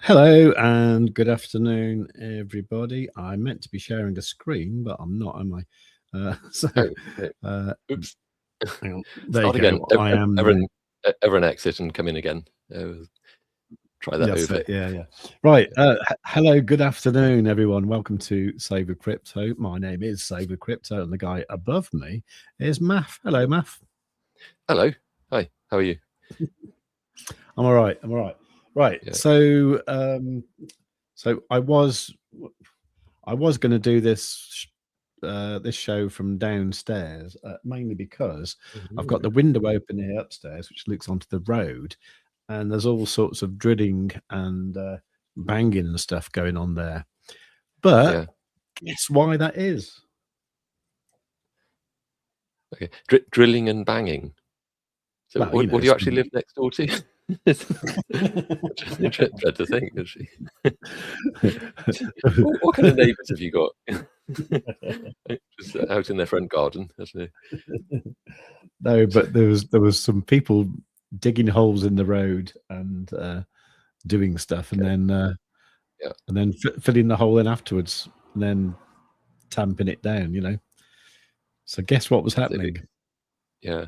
Hello and good afternoon, everybody. I meant to be sharing the screen, but I'm not, am I? Oops. Hang on. There Start you go. again. I am. Everyone exit and come in again. Try that That's over. it. Yeah. Right. Hello. Good afternoon, everyone. Welcome to Save with Crypto. My name is Save with Crypto, and the guy above me is Maff. Hello, Maff. Hello. Hi. How are you? I'm all right. Right. Yeah. So I was going to do this show from downstairs, mainly because I've got the window open here upstairs, which looks onto the road, and there's all sorts of drilling and banging and stuff going on there. But guess why that is? Okay, drilling and banging. So well, what do you actually live next door to? Dread to think, actually. What kind of neighbours have you got? Just out in their front garden, actually. No, but there was some people digging holes in the road and doing stuff, and then filling the hole in afterwards, and then tamping it down. You know. So guess what was happening? Yeah,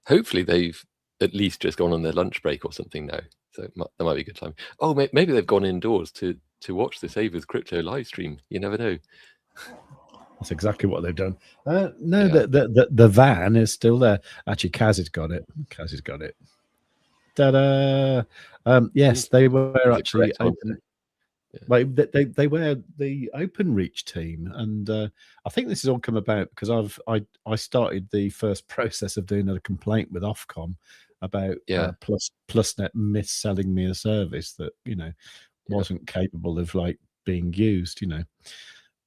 hopefully they've at least just gone on their lunch break or something now. So that might be a good time. Oh, maybe they've gone indoors to watch the Save with Crypto live stream. You never know. That's exactly what they've done. No, the van is still there. Actually, Kaz has got it. Ta-da! Yes, they were actually open. Like they were the OpenReach team, and I think this has all come about because I started the first process of doing a complaint with Ofcom about Plusnet mis-selling me a service that wasn't capable of being used. I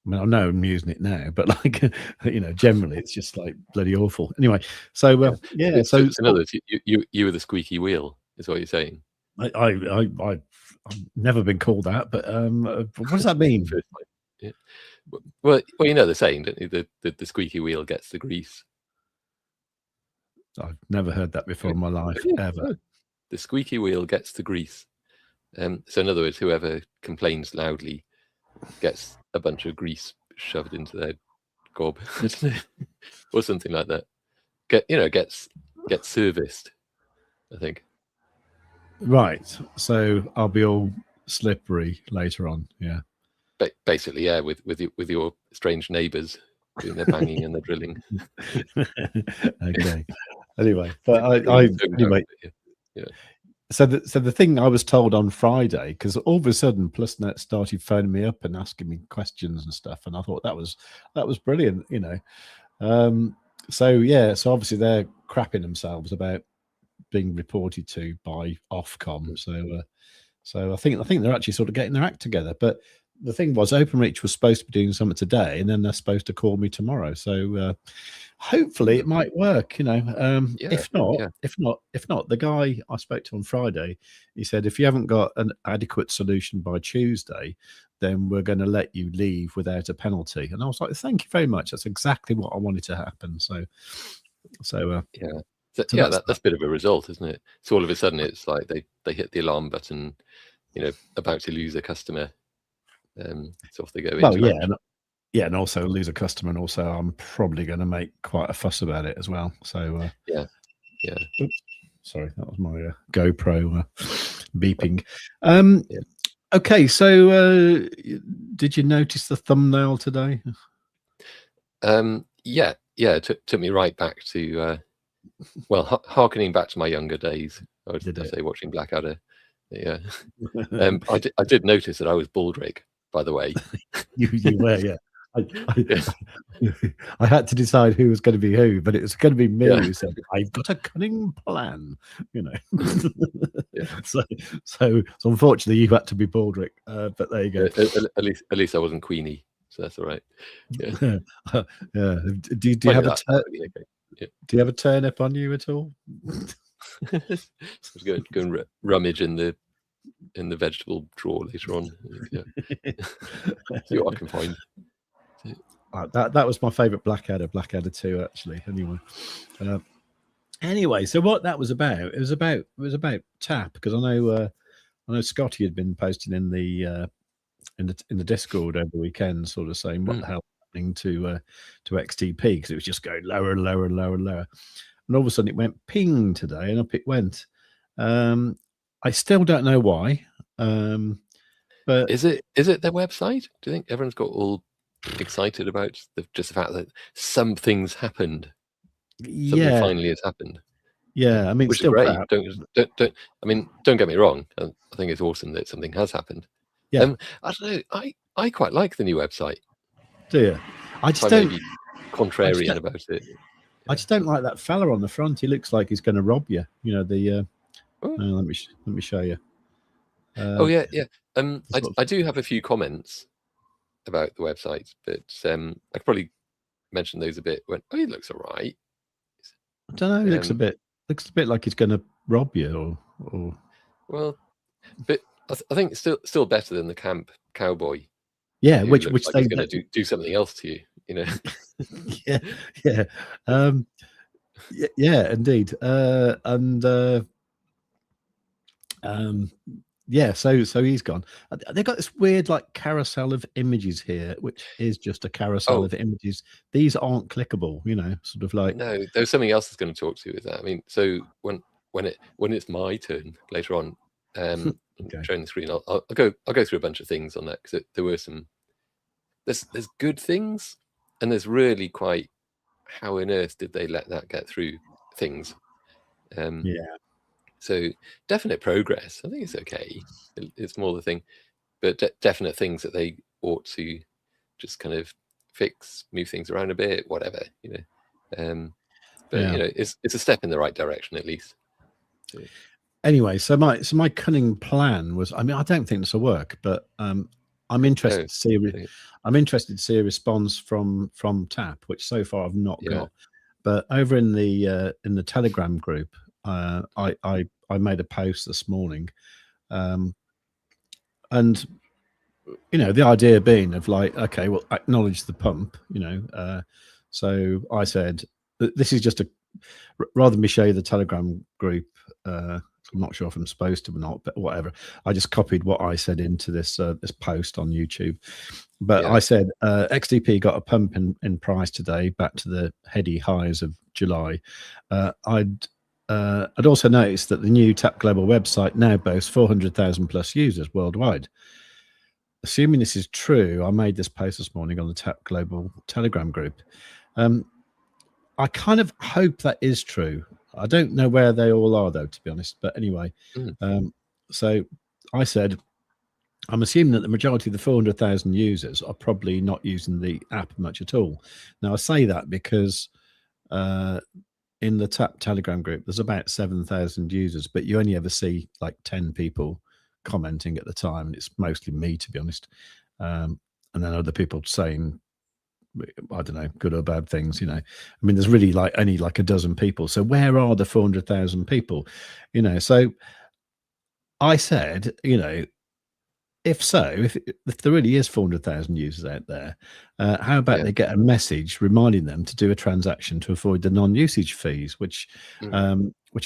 mean, I know I'm using it now, but generally it's just bloody awful. Anyway, so so in other words, you were the squeaky wheel, is what you're saying. I've never been called that, but what does that mean? Well, you know the saying, don't you? The squeaky wheel gets the grease. I've never heard that before in my life, ever. The squeaky wheel gets the grease. So in other words, whoever complains loudly gets a bunch of grease shoved into their gob, or something like that. Gets serviced, I think. Right. So I'll be all slippery later on. Yeah. Basically, yeah, with your strange neighbours doing their banging and their drilling. Okay. Anyway, but anyway. Yeah. So the thing I was told on Friday, because all of a sudden Plusnet started phoning me up and asking me questions and stuff, and I thought that was brilliant, So obviously they're crapping themselves about being reported to by Ofcom. So I think they're actually sort of getting their act together. But the thing was, OpenReach was supposed to be doing something today, and then they're supposed to call me tomorrow. So hopefully it might work. If not, the guy I spoke to on Friday, he said if you haven't got an adequate solution by Tuesday, then we're going to let you leave without a penalty. And I was like, thank you very much. That's exactly what I wanted to happen. So that's a bit of a result, isn't it? So all of a sudden it's like they hit the alarm button, about to lose a customer. So off they go. Well, and also lose a customer, and also I'm probably going to make quite a fuss about it as well. So yeah. Oops, sorry, that was my GoPro beeping. Okay, so did you notice the thumbnail today? Yeah. It took me right back to harkening back to my younger days. I would say watching Blackadder. Yeah. I did notice that I was Baldrick, by the way. you were, yeah. I had to decide who was going to be who, but it was going to be me who said, "I've got a cunning plan," So unfortunately, you had to be Baldrick. But there you go. At least I wasn't Queenie, so that's all right. Yeah. Do you have a do you have a turnip on you at all? I was going to rummage in the vegetable drawer later on. See what I can find. That was my favorite Blackadder 2, actually. Anyway, so what that was about? It was about tap, because I know I know Scotty had been posting in the Discord over the weekend, sort of saying what the hell is happening to XTP, because it was just going lower and lower and lower and lower, and all of a sudden it went ping today, and up it went. I still don't know why. But is it their website? Do you think everyone's got all excited about just the fact that something's happened? Something finally has happened. Yeah, I mean, which still is great. crap. Don't. I mean, don't get me wrong. I think it's awesome that something has happened. Yeah. I don't know. I quite like the new website. Do you? I just don't. Maybe contrarian about it. I just don't like that fella on the front. He looks like he's going to rob you. You know the. Let me show you. Oh yeah. I do have a few comments about the website, but I could probably mention those a bit. When he looks all right. I don't know. He looks a bit like he's going to rob you, or. Well, but I think it's still better than the camp cowboy. Yeah, which like he's going to do something else to you. You know. yeah, indeed. Yeah, so he's gone. They've got this weird like carousel of images here, which is just a carousel of images. These aren't clickable, you know, sort of like. No, there's something else that's going to talk to you with that. I mean, so when it's my turn later on, showing the screen, I'll go through a bunch of things on that, because there were some. There's good things, and there's really quite, how on earth did they let that get through things? So definite progress. I think it's okay. It's more the thing, but definite things that they ought to just kind of fix, move things around a bit, whatever, you know. But you know, it's a step in the right direction at least. So. Anyway, so my cunning plan was, I mean, I don't think this will work, but I'm interested to see. I'm interested to see a response from Tap, which so far I've not got. But over in the Telegram group, I made a post this morning, and you know, the idea being of like, okay, well, acknowledge the pump, you know. So I said, this is just rather than me show you the Telegram group. I'm not sure if I'm supposed to or not, but whatever. I just copied what I said into this this post on YouTube. But I said XTP got a pump in price today, back to the heady highs of July. I'd also noticed that the new Tap Global website now boasts 400,000 plus users worldwide. Assuming this is true, I made this post this morning on the Tap Global Telegram group. I kind of hope that is true. I don't know where they all are, though, to be honest. But anyway, so I said, I'm assuming that the majority of the 400,000 users are probably not using the app much at all. Now, I say that because in the Tap Telegram group, there's about 7,000 users, but you only ever see like 10 people commenting at the time. And it's mostly me, to be honest. And then other people saying, I don't know, good or bad things, you know. I mean, there's really like only like a dozen people. So where are the 400,000 people? You know, so I said, you know, if there really is 400,000 users out there, how about they get a message reminding them to do a transaction to avoid the non-usage fees, which I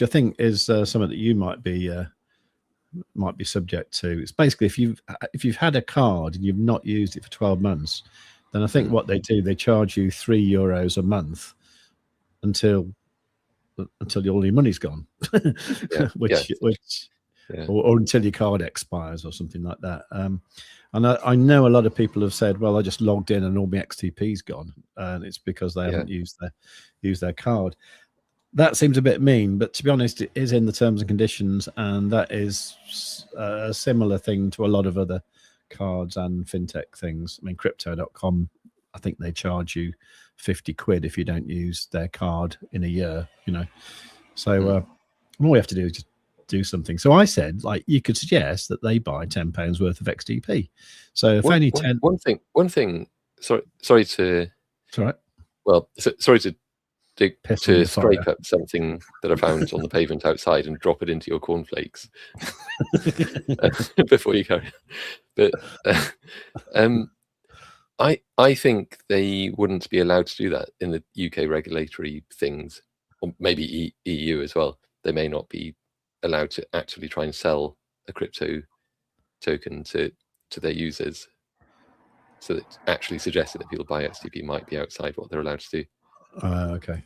think is something that you might be subject to. It's basically if you've had a card and you've not used it for 12 months, then I think what they do, they charge you €3 a month until all your money's gone, or until your card expires or something like that. And I know a lot of people have said, well, I just logged in and all my XTP's gone, and it's because they haven't used their card. That seems a bit mean, but to be honest, it is in the terms and conditions, and that is a similar thing to a lot of other cards and fintech things. I mean, crypto.com, I think they charge you 50 quid if you don't use their card in a year, you know. So all we have to do is just do something. So I said, like, you could suggest that they buy £10 worth of XTP. So if only 10. One thing. Sorry to. It's all right. Well, sorry to scrape up something that I found on the pavement outside and drop it into your cornflakes before you carry on. But I think they wouldn't be allowed to do that in the UK regulatory things, or maybe EU as well. They may not be allowed to actually try and sell a crypto token to their users, so that actually suggested that people buy XTP might be outside what they're allowed to do. Okay.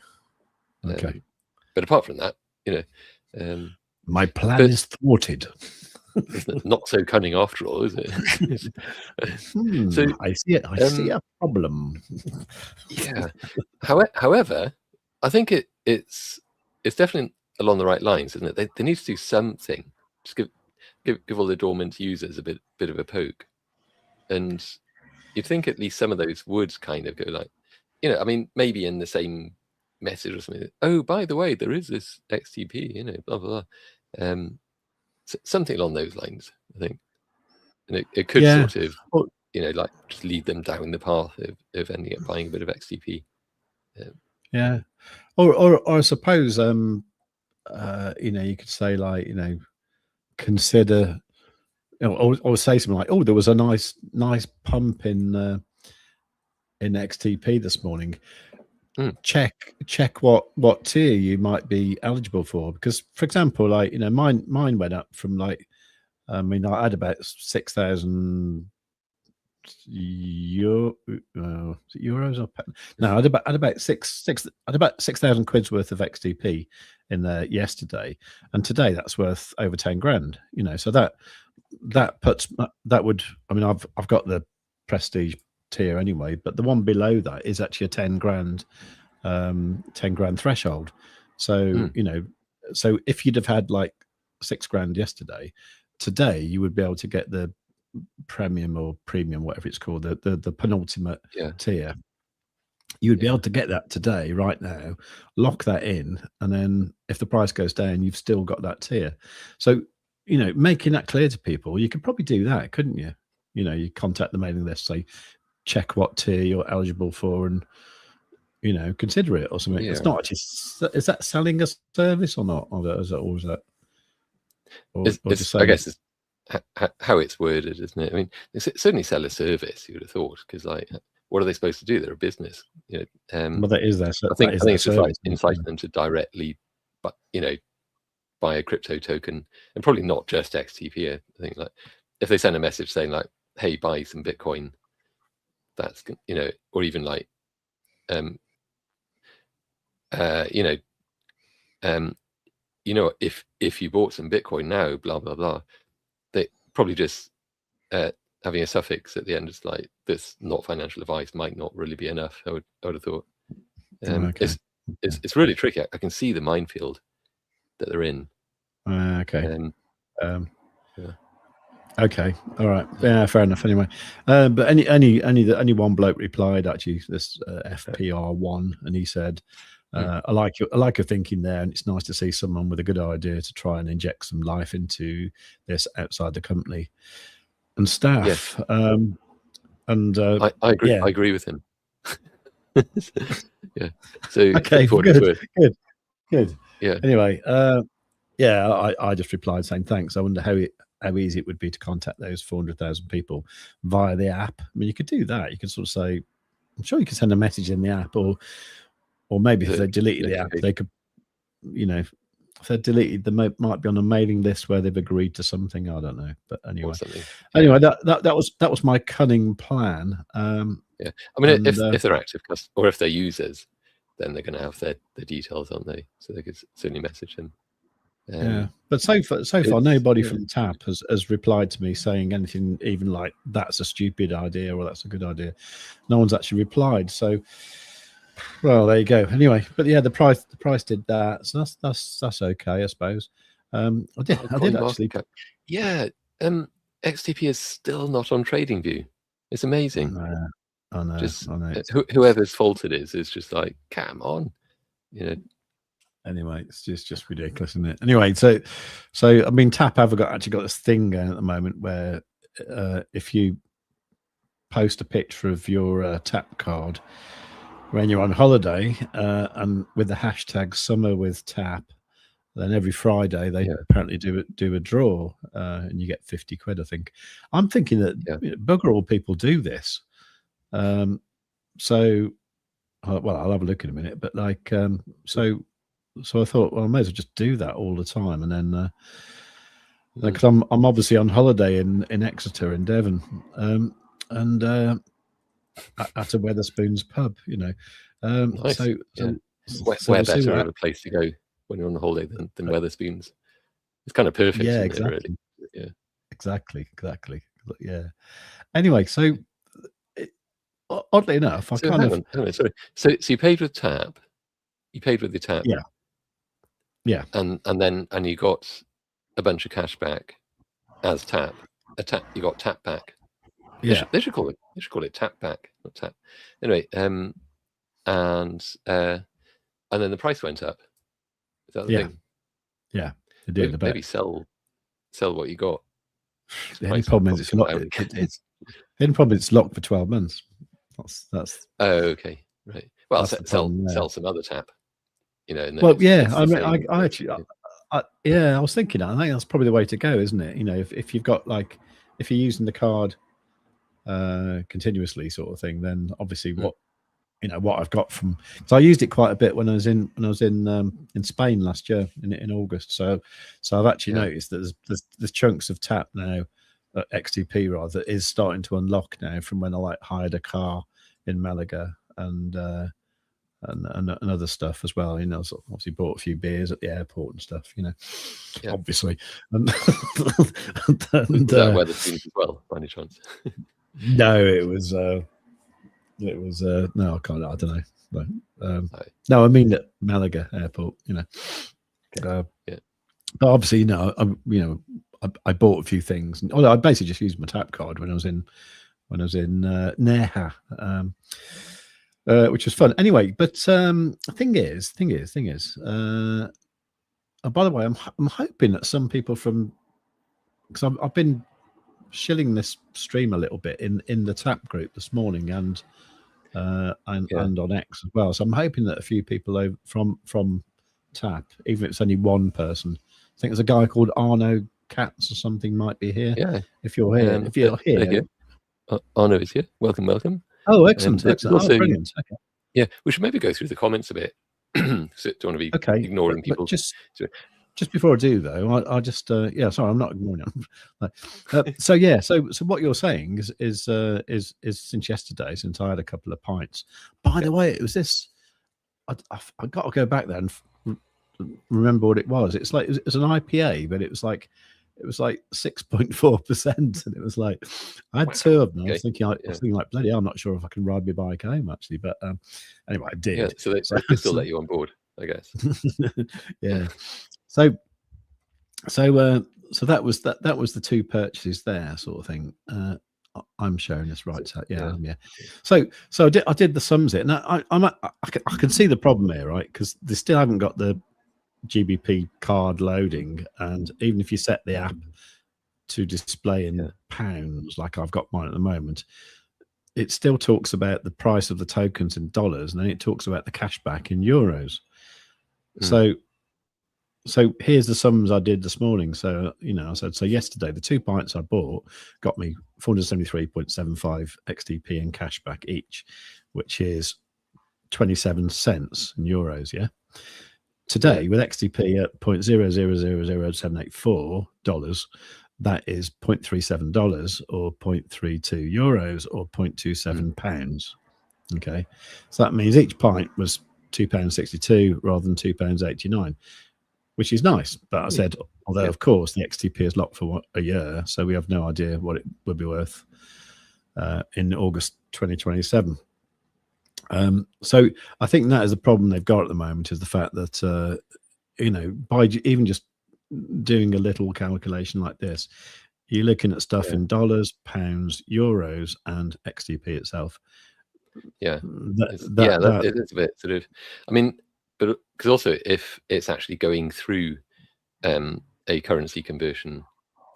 But apart from that, my plan is thwarted. It's not so cunning after all, is it? So I see it. I see a problem. Yeah. However, I think it's definitely along the right lines, isn't it? They need to do something. Just give all the dormant users a bit of a poke, and you'd think at least some of those would kind of go like, I mean, maybe in the same message or something. Oh, by the way, there is this XTP, blah blah blah. Something along those lines, I think, and it could sort of, like just lead them down the path of ending up buying a bit of XTP. Yeah, or I suppose, you could say like, consider, or say something like, oh, there was a nice pump in XTP this morning. Check what tier you might be eligible for, because, for example, like, mine went up from like, I mean, I had about 6,000 euros or no, I had about 6,000 quid's worth of XTP in there yesterday, and today that's worth over 10 grand. So that would, I mean, I've got the prestige tier anyway, but the one below that is actually a 10 grand threshold. So so if you'd have had like 6 grand yesterday, today you would be able to get the premium or premium, whatever it's called, the penultimate tier. You would be able to get that today, right now, lock that in, and then if the price goes down, you've still got that tier. So making that clear to people, you could probably do that, couldn't you? You contact the mailing list, say, check what tier you're eligible for, and consider it or something. It's not actually, is that selling a service or not? Or is that I guess it's how it's worded, isn't it? I mean, they certainly sell a service, you would have thought, because like, what are they supposed to do? They're a business. Well, that is their. I think it's just like inciting them to directly, but buy a crypto token, and probably not just XTP. I think like if they send a message saying like, "Hey, buy some Bitcoin," that's or even like, if you bought some Bitcoin now, blah blah blah. They probably just having a suffix at the end is like, this not financial advice might not really be enough. I would have thought. It's really tricky. I can see the minefield that they're in. Okay, all right, yeah, fair enough. Anyway, but any one bloke replied, actually, this FPR1, and he said, I like your thinking there, and it's nice to see someone with a good idea to try and inject some life into this outside the company and staff. And I agree. Yeah. I agree with him. Yeah. So okay, good. Yeah. Anyway, I just replied saying thanks. I wonder how easy it would be to contact those 400,000 people via the app. I mean, you could do that. You could sort of say, I'm sure you could send a message in the app, or maybe if they deleted the app, they could, if they deleted, they might be on a mailing list where they've agreed to something. I don't know, but anyway, that was my cunning plan. Yeah, I mean, if they're active or if they're users, then they're going to have their details, aren't they? So they could certainly message them. Yeah, but so far nobody from TAP has replied to me saying anything even like that's a stupid idea or that's a good idea. No one's actually replied. So, well, there you go. Anyway, but yeah, the price did that, so that's okay, I suppose. I did actually. Yeah, XTP is still not on TradingView. It's amazing. I know. Whoever's fault it is just like, come on, Anyway, it's just ridiculous, isn't it? Anyway, so I mean, TAP have actually got this thing going at the moment where if you post a picture of your TAP card when you're on holiday and with the hashtag #SummerWithTAP, then every Friday they apparently do a draw and you get 50 quid, I think. I'm thinking that bugger all people do this. So, well, I'll have a look in a minute, but like, so I thought, well, I may as well just do that all the time, and then because I'm obviously on holiday in Exeter in Devon, and at a Wetherspoons pub, you know. Nice. So Where we'll see better what of a place to go when you're on holiday than Wetherspoons? It's kind of perfect, yeah, isn't exactly. it, really? Yeah. Exactly. Yeah. Anyway, so oddly enough, I So kind hang of on, sorry. So you paid with Tap. You paid with the Tap. Yeah. And then you got a bunch of cash back as Tap. You got Tap back. Yeah. They should call it Tap back, not Tap. Anyway, and then the price went up. Is that the thing? Yeah. They did Maybe sell what you got. The only problem is it's locked. The only problem is it's locked for 12 months. That's. Oh, okay, right. Well, sell some other Tap. You know. Well, yeah. I actually, I was thinking. I think that's probably the way to go, isn't it? You know, if you've got if you're using the card continuously, sort of thing, then obviously what I've got from, because I used it quite a bit when I was in Spain last year in August. So I've actually noticed that there's chunks of Tap now, XTP rather, that is starting to unlock now from when I hired a car in Malaga and other stuff as well. You know, so obviously bought a few beers at the airport and stuff. You know, obviously. And was that Wetherspoons as well, by any chance? No, it was no, I can't. I don't know. No, I mean at Malaga airport. You know, but obviously, I bought a few things. Although I basically just used my Tap card when I was in Neha, which was fun. Anyway, but thing is. By the way, I'm hoping that some people because I've been shilling this stream a little bit in the Tap group this morning and on X as well. So I'm hoping that a few people from Tap, even if it's only one person. I think there's a guy called Arno Katz or something might be here. Yeah. If you're here, Arno is here. Welcome. Oh, excellent. Also, brilliant. Okay. Yeah, we should maybe go through the comments a bit. So don't want to be ignoring people. Just before I do though, I just sorry, I'm not ignoring them. So what you're saying is since yesterday, since I had a couple of pints. By the way, it was this. I got to go back there and remember what it was. It's like it was an IPA, but it was like 6.4%, and it was like I had two of them. I was thinking like bloody hell, I'm not sure if I can ride my bike home actually, but anyway, I did. Yeah, so they still let you on board, I guess. Yeah. So that was the two purchases there, sort of thing. I'm showing this right. Yeah. So I did the sums it. Now I can see the problem here, right? Because they still haven't got the GBP card loading, and even if you set the app to display in pounds, like I've got mine at the moment, it still talks about the price of the tokens in dollars, and then it talks about the cashback in euros. So here's the sums I did this morning. So, I said, so yesterday, the 2 pints I bought got me 473.75 XTP in cashback each, which is 27 cents in euros. Yeah. Today, with XTP at $0.0000784, that is $0.37 or 0.32 euros or 0.27 pounds. Okay. So that means each pint was £2.62 rather than £2.89. Which is nice, but I said, although of course the XTP is locked for a year, so we have no idea what it would be worth in August 2027. So I think that is the problem they've got at the moment, is the fact that by even just doing a little calculation like this, you're looking at stuff in dollars, pounds, euros, and XTP itself. Yeah, that is a bit sort of. I mean. But because also, if it's actually going through a currency conversion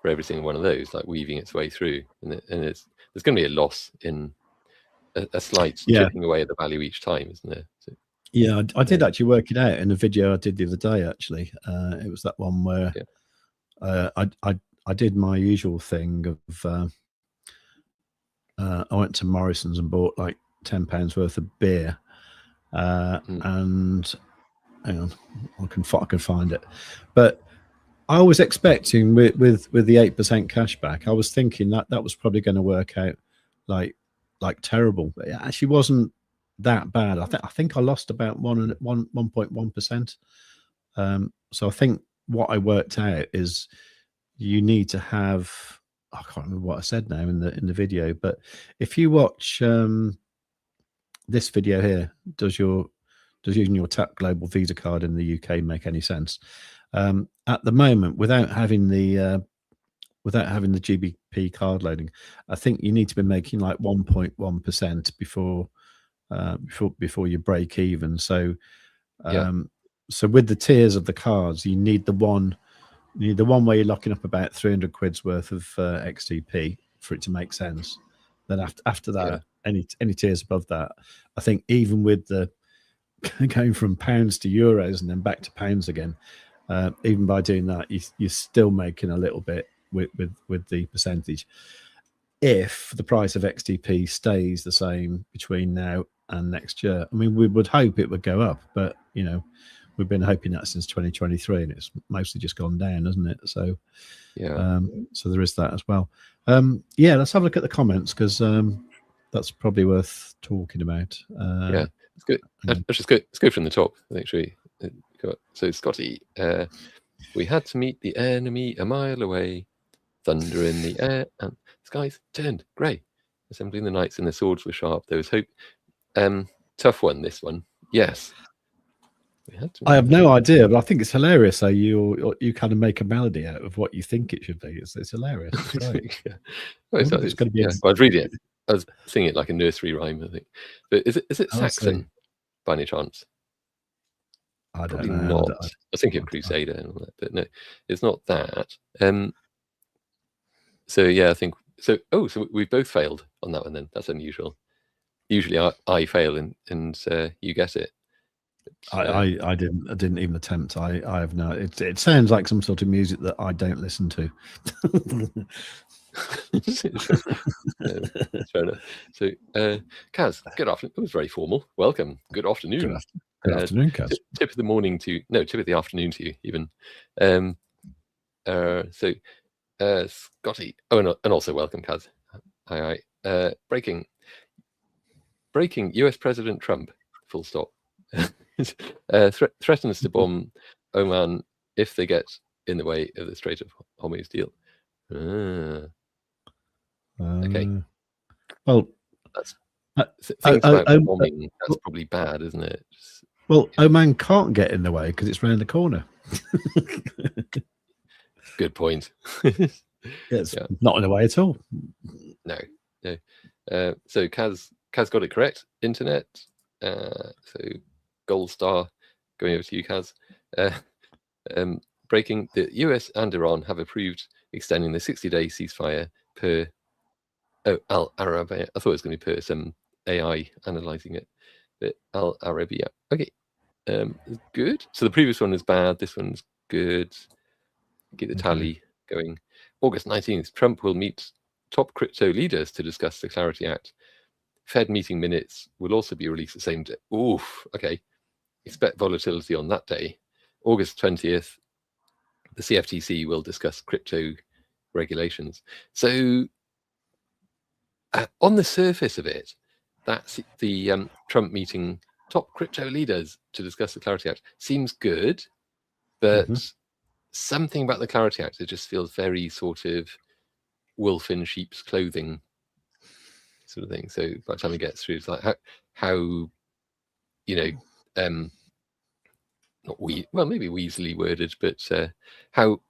for every single one of those, like weaving its way through, and there's going to be a loss in a slight chipping away at the value each time, isn't there? So, yeah, I did actually work it out in a video I did the other day. Actually, it was that one where I did my usual thing of I went to Morrison's and bought like £10 worth of beer, and hang on, I can find it, but I was expecting with the 8% cashback, I was thinking that was probably going to work out like terrible, but it actually wasn't that bad. I think I lost about 1.1%. So I think what I worked out is you need to have, I can't remember what I said now in the video, but if you watch this video here, does using your Tap Global Visa card in the UK make any sense? At the moment, without having the GBP card loading, I think you need to be making like 1.1% before you break even. So so with the tiers of the cards, you need the one where you're locking up about 300 quid's worth of XTP for it to make sense. Then after that, any tiers above that, I think even with the going from pounds to euros and then back to pounds again, even by doing that, you're still making a little bit with the percentage. If the price of XTP stays the same between now and next year, I mean, we would hope it would go up, but you know, we've been hoping that since 2023, and it's mostly just gone down, hasn't it? So so there is that as well. Let's have a look at the comments, because that's probably worth talking about. It's good. Let's go from the top. Actually, so Scotty, we had to meet the enemy a mile away. Thunder in the air and skies turned grey. Assembling the knights and their swords were sharp. There was hope. Tough one, this one. Yes. I have no idea, but I think it's hilarious. So you kind of make a melody out of what you think it should be. It's hilarious. It's great. It's going to be. I was reading it. I was singing it like a nursery rhyme, I think. But is it Saxon by any chance? I don't Probably know. not. I was thinking of Crusader and all that, but no, it's not that. So yeah, I think so. Oh, so we both failed on that one then. That's unusual. Usually I fail and you get it. I didn't even attempt. I have no. It sounds like some sort of music that I don't listen to. Fair enough. So, Kaz, good afternoon. It was very formal. Welcome. Good afternoon. Good afternoon, Kaz. Tip of the morning to tip of the afternoon to you even. Scotty. Oh, and also welcome, Kaz. Hi. Breaking. U.S. President Trump. Full stop. Threatens to bomb Oman if they get in the way of the Strait of Hormuz deal. Okay. Well, that's things about bombing. That's probably bad, isn't it? Well, Oman can't get in the way because it's round the corner. Good point. It's not in the way at all. No. So Kaz got it correct. Internet. So gold star going over to you, Kaz. Breaking: the US and Iran have approved extending the 60-day ceasefire per Al Arabiya. I thought it was going to be per some AI analyzing it, but Al Arabiya. Okay, good. So the previous one is bad. This one's good. Get the tally going. August 19th, Trump will meet top crypto leaders to discuss the Clarity Act. Fed meeting minutes will also be released the same day. Oof. Okay. Expect volatility on that day. August 20th, the CFTC will discuss crypto regulations. So on the surface of it, that's the Trump meeting top crypto leaders to discuss the Clarity Act. Seems good, but something about the Clarity Act, it just feels very sort of wolf in sheep's clothing sort of thing. So by the time it gets through, it's like how not maybe weaselly worded, but how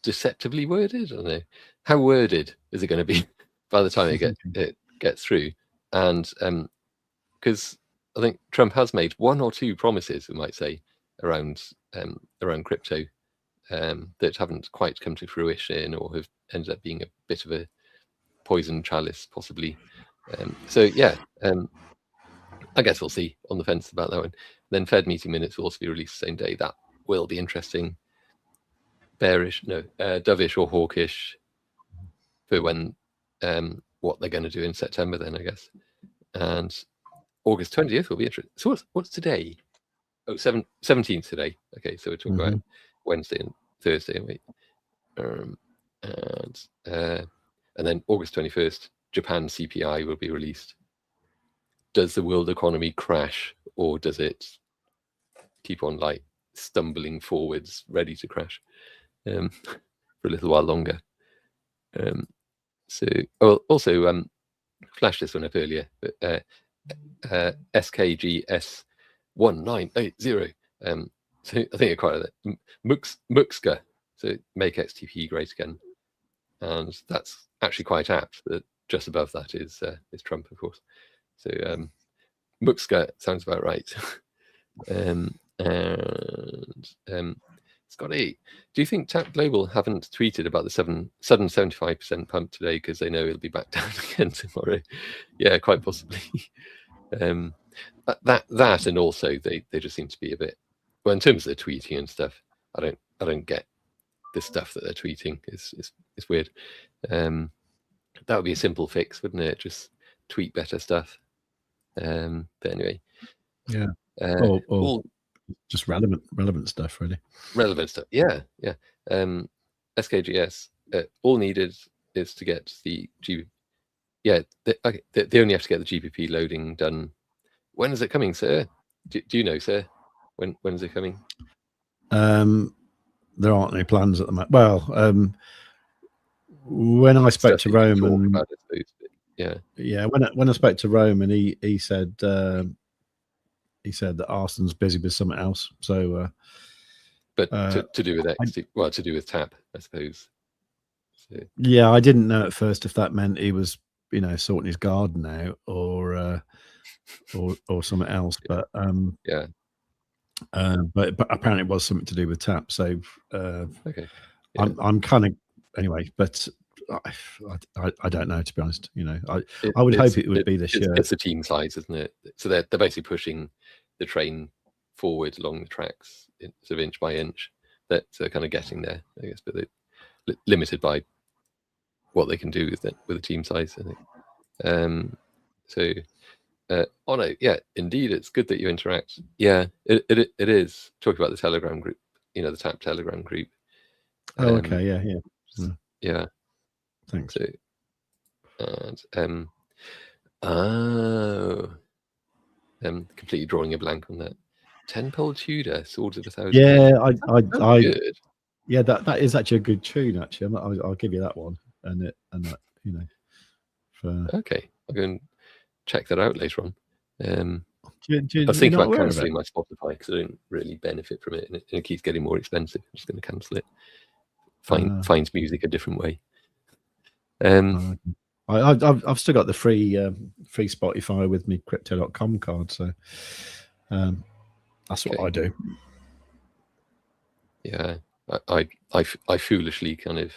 deceptively worded. I don't know. How worded is it going to be by the time it gets through? And because I think Trump has made one or two promises, we might say, around crypto that haven't quite come to fruition or have ended up being a bit of a poison chalice, possibly. I guess we'll see. On the fence about that one. Then Fed meeting minutes will also be released the same day. That will be interesting. Bearish, dovish or hawkish for when what they're going to do in September. Then I guess, and August 20th will be interesting. So what's today? Oh, 17th today. Okay, so we're talking about Wednesday and Thursday, wait. And then August 21st, Japan CPI will be released. Does the world economy crash, or does it keep on like stumbling forwards, ready to crash for a little while longer? So, also flashed this one up earlier, but SKGS 1980. So I think I quite like that. Muxka, so make XTP great again, and that's actually quite apt. That just above that is Trump, of course. So Muxka sounds about right. Scotty, do you think Tap Global haven't tweeted about the sudden 75% pump today because they know it'll be back down again tomorrow? Yeah, quite possibly. That and also they just seem to be a bit, well, in terms of the tweeting and stuff, I don't get the stuff that they're tweeting. It's weird. That would be a simple fix, wouldn't it? Just tweet better stuff. But anyway, yeah, or just relevant stuff, really. Relevant stuff, yeah. SKGS, all needed is to get the GBP. Yeah, they only have to get the GBP loading done. When is it coming, sir? Do you know, sir? When is it coming? There aren't any plans at the moment. Well, when I spoke to Roman, when I spoke to Roman, he said that Arson's busy with something else. So, but to do with XTP, well, to do with Tap, I suppose. So. Yeah, I didn't know at first if that meant he was, sorting his garden out or something else. But but apparently it was something to do with Tap. So okay, I'm kind of anyway, but I don't know, to be honest. I would hope it would be this year. It's a team size, isn't it? So they're basically pushing the train forward along the tracks, sort of inch by inch. That they're kind of getting there, I guess, but they're limited by what they can do with a team size, I think. No, yeah, indeed, it's good that you interact. Yeah, it is. Talking about the Telegram group, the Tap Telegram group. Oh, okay, yeah. Thanks. So, completely drawing a blank on that. 10-pole Tudor, Swords of 1,000. Yeah, good. Yeah, that is actually a good tune. Actually, I'll give you that one, and that Okay, I'll go and check that out later on. Do you I was thinking about cancelling my Spotify because I don't really benefit from it, and it keeps getting more expensive. I'm just going to cancel it. Find music a different way. I've still got the free Spotify with me crypto.com card, so that's what I do. Yeah, I foolishly kind of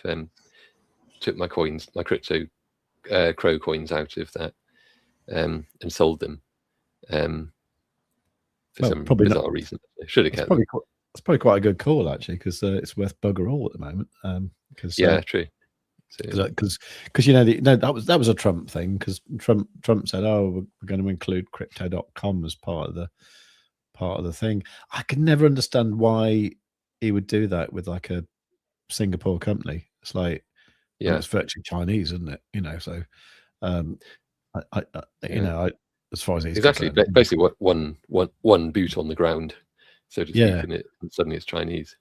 took my crypto Crow coins out of that and sold them for some bizarre reason. I should have kept them. It's probably quite a good call, actually, because it's worth bugger all at the moment. True. Because that was a Trump thing, because Trump said, "Oh, we're going to include crypto.com as part of the thing." I could never understand why he would do that with like a Singapore company. It's like, it's virtually Chinese, isn't it? So as far as he's exactly concerned, basically one boot on the ground, so to speak, and suddenly it's Chinese.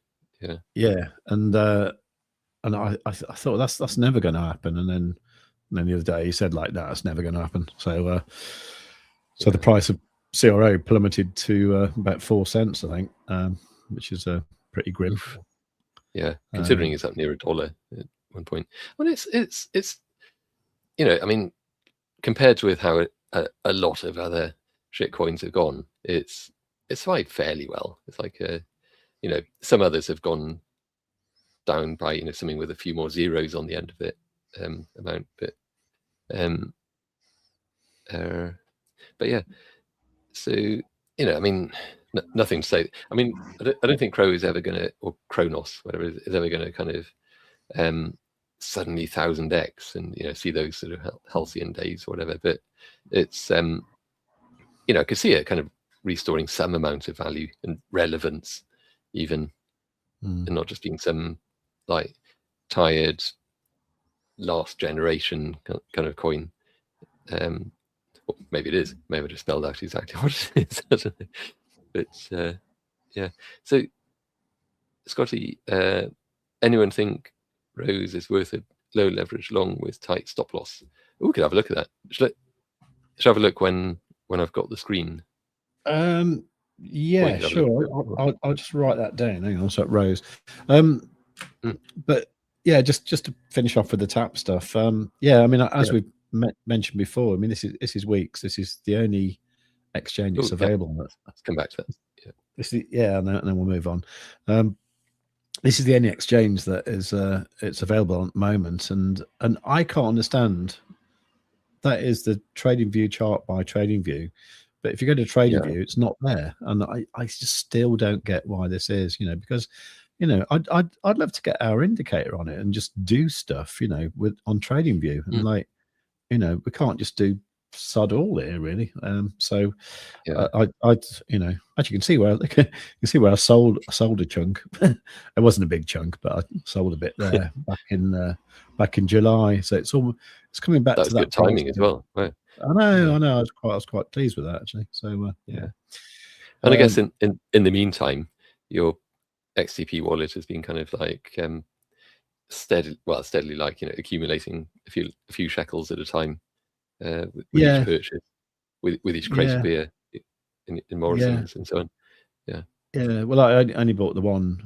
Yeah, and I thought that's never going to happen, and then the other day he said like, "No, it's never going to happen." So the price of CRO plummeted to about 4 cents, I think, which is pretty grim. Yeah, considering it's up near $1 at one point. Well, it's I mean, compared with how a lot of other shit coins have gone, it's survived fairly well. It's like some others have gone down by something with a few more zeros on the end of it amount, but yeah. So I mean, nothing to say. I mean, I don't think Crow is ever going to, or Kronos, whatever it is ever going to kind of suddenly 1000x and see those sort of halcyon days or whatever. But it's I could see it kind of restoring some amount of value and relevance even. and not just being some like tired last generation kind of coin. Well, maybe it is. Maybe I just spelled out exactly what it is. But yeah. So, Scotty, anyone think Rose is worth a low leverage long with tight stop loss? We could have a look at that. Should I have a look when I've got the screen? Yeah, sure. I'll just write that down. Hang on, so it Rose. But yeah, just to finish off with the tap stuff. Yeah, I mean, as we mentioned before, I mean, this is Weeks. This is the only exchange that's available. Let's come back to that. Yeah, and then we'll move on. This is the only exchange that is it's available at the moment, and I can't understand. That is the TradingView chart by TradingView, but if you go to TradingView, it's not there, and I just still don't get why this is. Because I'd love to get our indicator on it and just do stuff, on TradingView, and we can't just do sod all here really. So I as you can see where I sold a chunk. It wasn't a big chunk, but I sold a bit there back in July. So it's coming back to that good timing as well. Right. I know. I was quite pleased with that actually. So yeah. And I guess in the meantime, your XTP wallet has been kind of like steadily like accumulating a few shekels at a time with each purchase, with each crate of beer in Morrison's and so on. Yeah. Well, I only bought the one.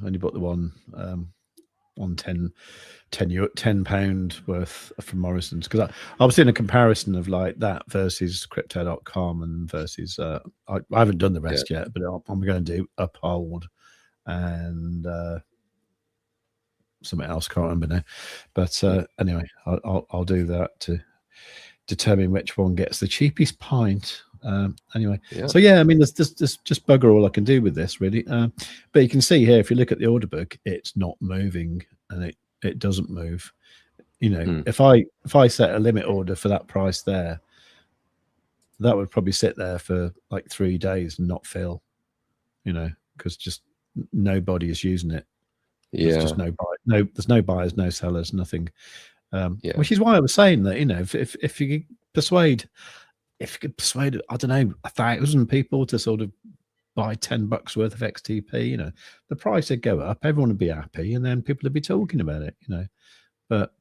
On £10 worth from Morrison's, because I was doing a comparison of like that versus crypto.com and versus I haven't done the rest yet, but I'm going to do Uphold and something else, can't remember now. But anyway, I'll do that to determine which one gets the cheapest pint. Anyway, so yeah, I mean, there's just bugger all I can do with this really. But you can see here, if you look at the order book, it's not moving, and it doesn't move. If I set a limit order for that price there, that would probably sit there for like 3 days and not fill, because just nobody is using it. There's just there's no buyers, no sellers, nothing. Which is why I was saying that, if you persuade, I don't know, 1,000 people to sort of buy $10 worth of XTP, the price would go up, everyone would be happy, and then people would be talking about it, But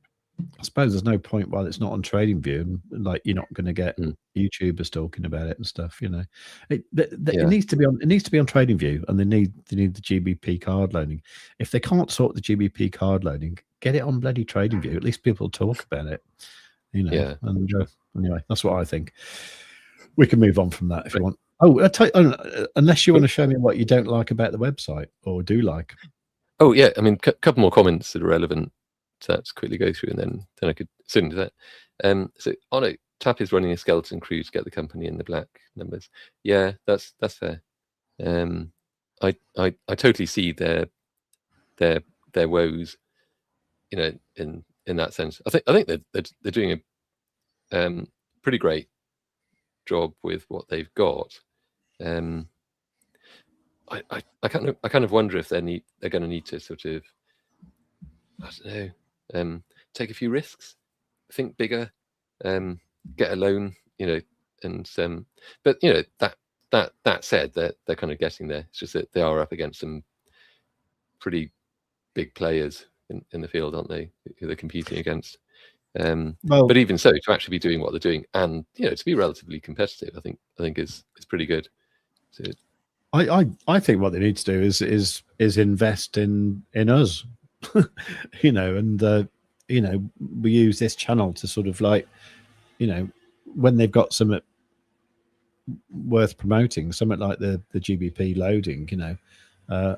I suppose there's no point while it's not on TradingView, and like you're not going to get YouTubers talking about it and stuff, It needs to be on. It needs to be on TradingView, and they need the GBP card loading. If they can't sort the GBP card loading, get it on bloody TradingView. At least people talk about it, And anyway, that's what I think. We can move on from that if you want. Unless you want to show me what you don't like about the website or do like. Oh yeah, I mean, couple more comments that are relevant to that to quickly go through, and then I could sit into that. So on it, Tap is running a skeleton crew to get the company in the black numbers. Yeah, that's fair. I totally see their woes, in that sense. I think they're doing a pretty great job with what they've got. I kind of wonder if they're going to need to sort of, I don't know, take a few risks, think bigger, get a loan, and but that said, they're kind of getting there. It's just that they are up against some pretty big players in the field, aren't they? Who they're competing against. But even so, to actually be doing what they're doing, and to be relatively competitive, I think is pretty good. So, I think what they need to do is invest in us, and we use this channel to sort of like, when they've got something worth promoting, something like the GBP loading,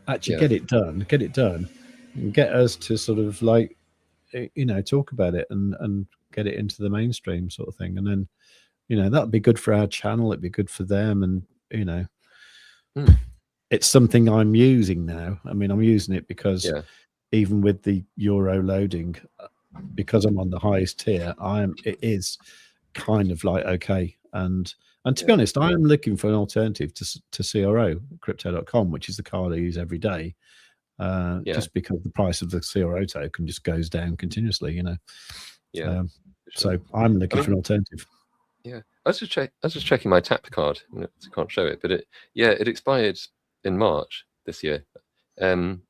actually get it done, and get us to sort of like, talk about it and get it into the mainstream sort of thing, and then that'd be good for our channel, it'd be good for them, and it's something I'm using now. I mean, I'm using it because even with the euro loading, because I'm on the highest tier, it is kind of like okay. And to be honest, I am looking for an alternative to CRO, crypto.com, which is the card I use every day. just because the price of the CRO token just goes down continuously, you know. Yeah. So I'm looking for an alternative. Yeah, I was just checking my tap card. I can't show it, but it expired in March this year. Haven't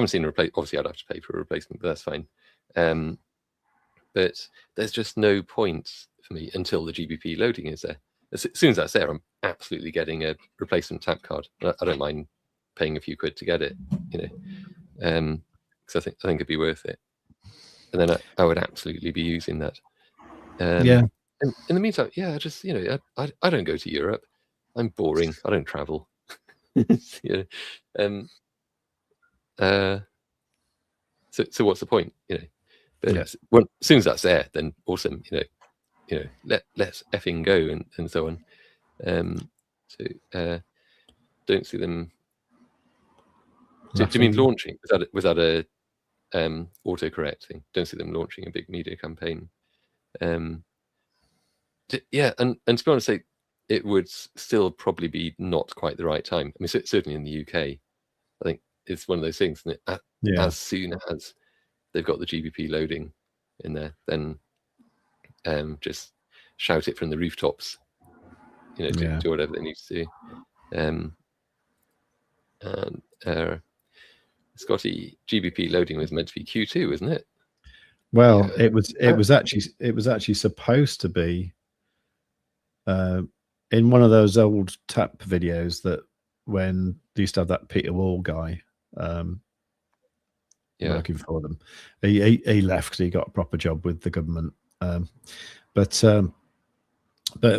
seen a replace. Obviously, I'd have to pay for a replacement, but that's fine. But there's just no point for me until the GBP loading is there. As soon as that's there, I'm absolutely getting a replacement tap card. I don't mind paying a few quid to get it, you know, because I think it'd be worth it. And then I would absolutely be using that. Yeah. And in the meantime, I just, I don't go to Europe. I'm boring. I don't travel. You know, so what's the point? You know, but as soon as that's there, then awesome. You know, let's effing go and so on. So don't see them. Do you mean launching? Was that a autocorrect thing? Don't see them launching a big media campaign. Yeah, and to be honest, it would still probably be not quite the right time. I mean, certainly in the UK, I think it's one of those things, isn't it? As soon as they've got the GBP loading in there, then just shout it from the rooftops, you know, do whatever they need to do. And Scotty, GBP loading was meant to be Q2, wasn't it? Well, it was actually supposed to be in one of those old tap videos that when they used to have that Peter Wall guy working for them. He left because he got a proper job with the government. But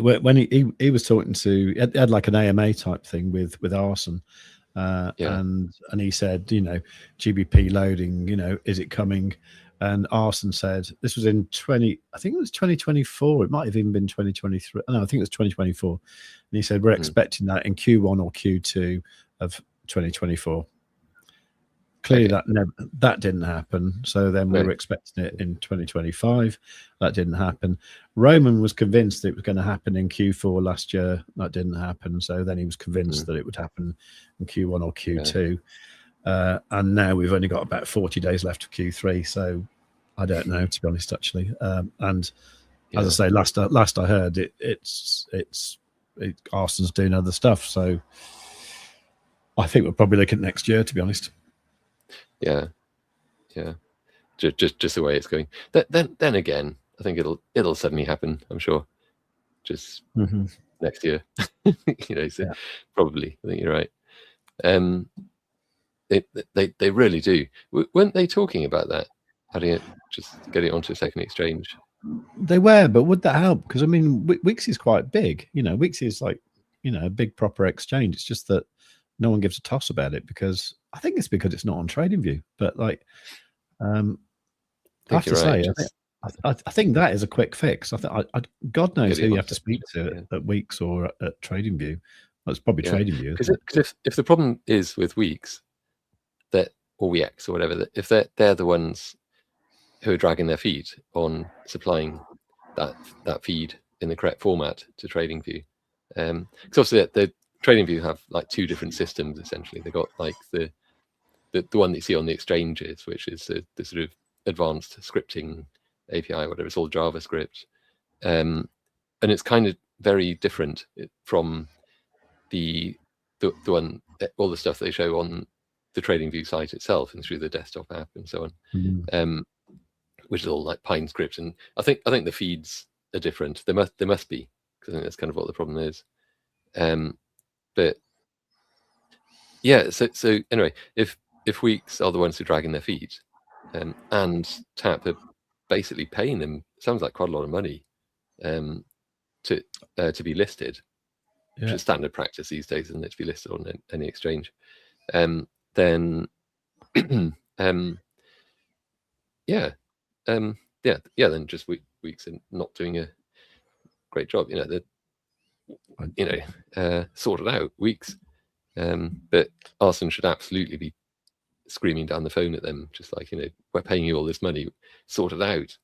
when he was talking to, he had like an AMA type thing with Arson. And he said, you know, GBP loading, you know, is it coming? And Arson said, this was in I think it was 2024. It might have even been 2023. No, I think it was 2024. And he said, we're expecting that in Q1 or Q2 of 2024. Clearly that didn't happen. So then we were expecting it in 2025. That didn't happen. Roman was convinced it was going to happen in Q4 last year. That didn't happen. So then he was convinced that it would happen in Q1 or Q2. And now we've only got about 40 days left of Q3. So I don't know, to be honest, actually. And as I say, last I heard, it's Arson's doing other stuff. So I think we're probably looking at next year, to be honest. Yeah. Just the way it's going. Then again, I think it'll suddenly happen. I'm sure. Just next year, you know. So probably, I think you're right. They really do. Weren't they talking about that? Having it, just get it onto a second exchange. They were, but would that help? Because I mean, Wix is quite big. You know, Wix is like, you know, a big proper exchange. It's just that no one gives a toss about it because I think it's because it's not on TradingView. But like, I have to say, I think that is a quick fix. God knows who you have to speak to at Wix or at TradingView. Well, it's probably TradingView. Because if the problem is with Wix, or Wix or whatever, if they're the ones who are dragging their feet on supplying that feed in the correct format to TradingView, because obviously the TradingView have like two different systems essentially. They've got like the one that you see on the exchanges, which is the sort of advanced scripting API, whatever. It's all JavaScript, and it's kind of very different from the one, all the stuff they show on the TradingView site itself and through the desktop app and so on, which is all like Pine scripts. And I think the feeds are different. They must be, because I think that's kind of what the problem is. But yeah, so anyway, if Weeks are the ones who are dragging their feet, and Tap are basically paying them, sounds like quite a lot of money, to be listed, which is standard practice these days, isn't it, to be listed on any exchange, then then just Weeks are not doing a great job. Sorted out Weeks. But Arson should absolutely be screaming down the phone at them, just like, we're paying you all this money, sort it out.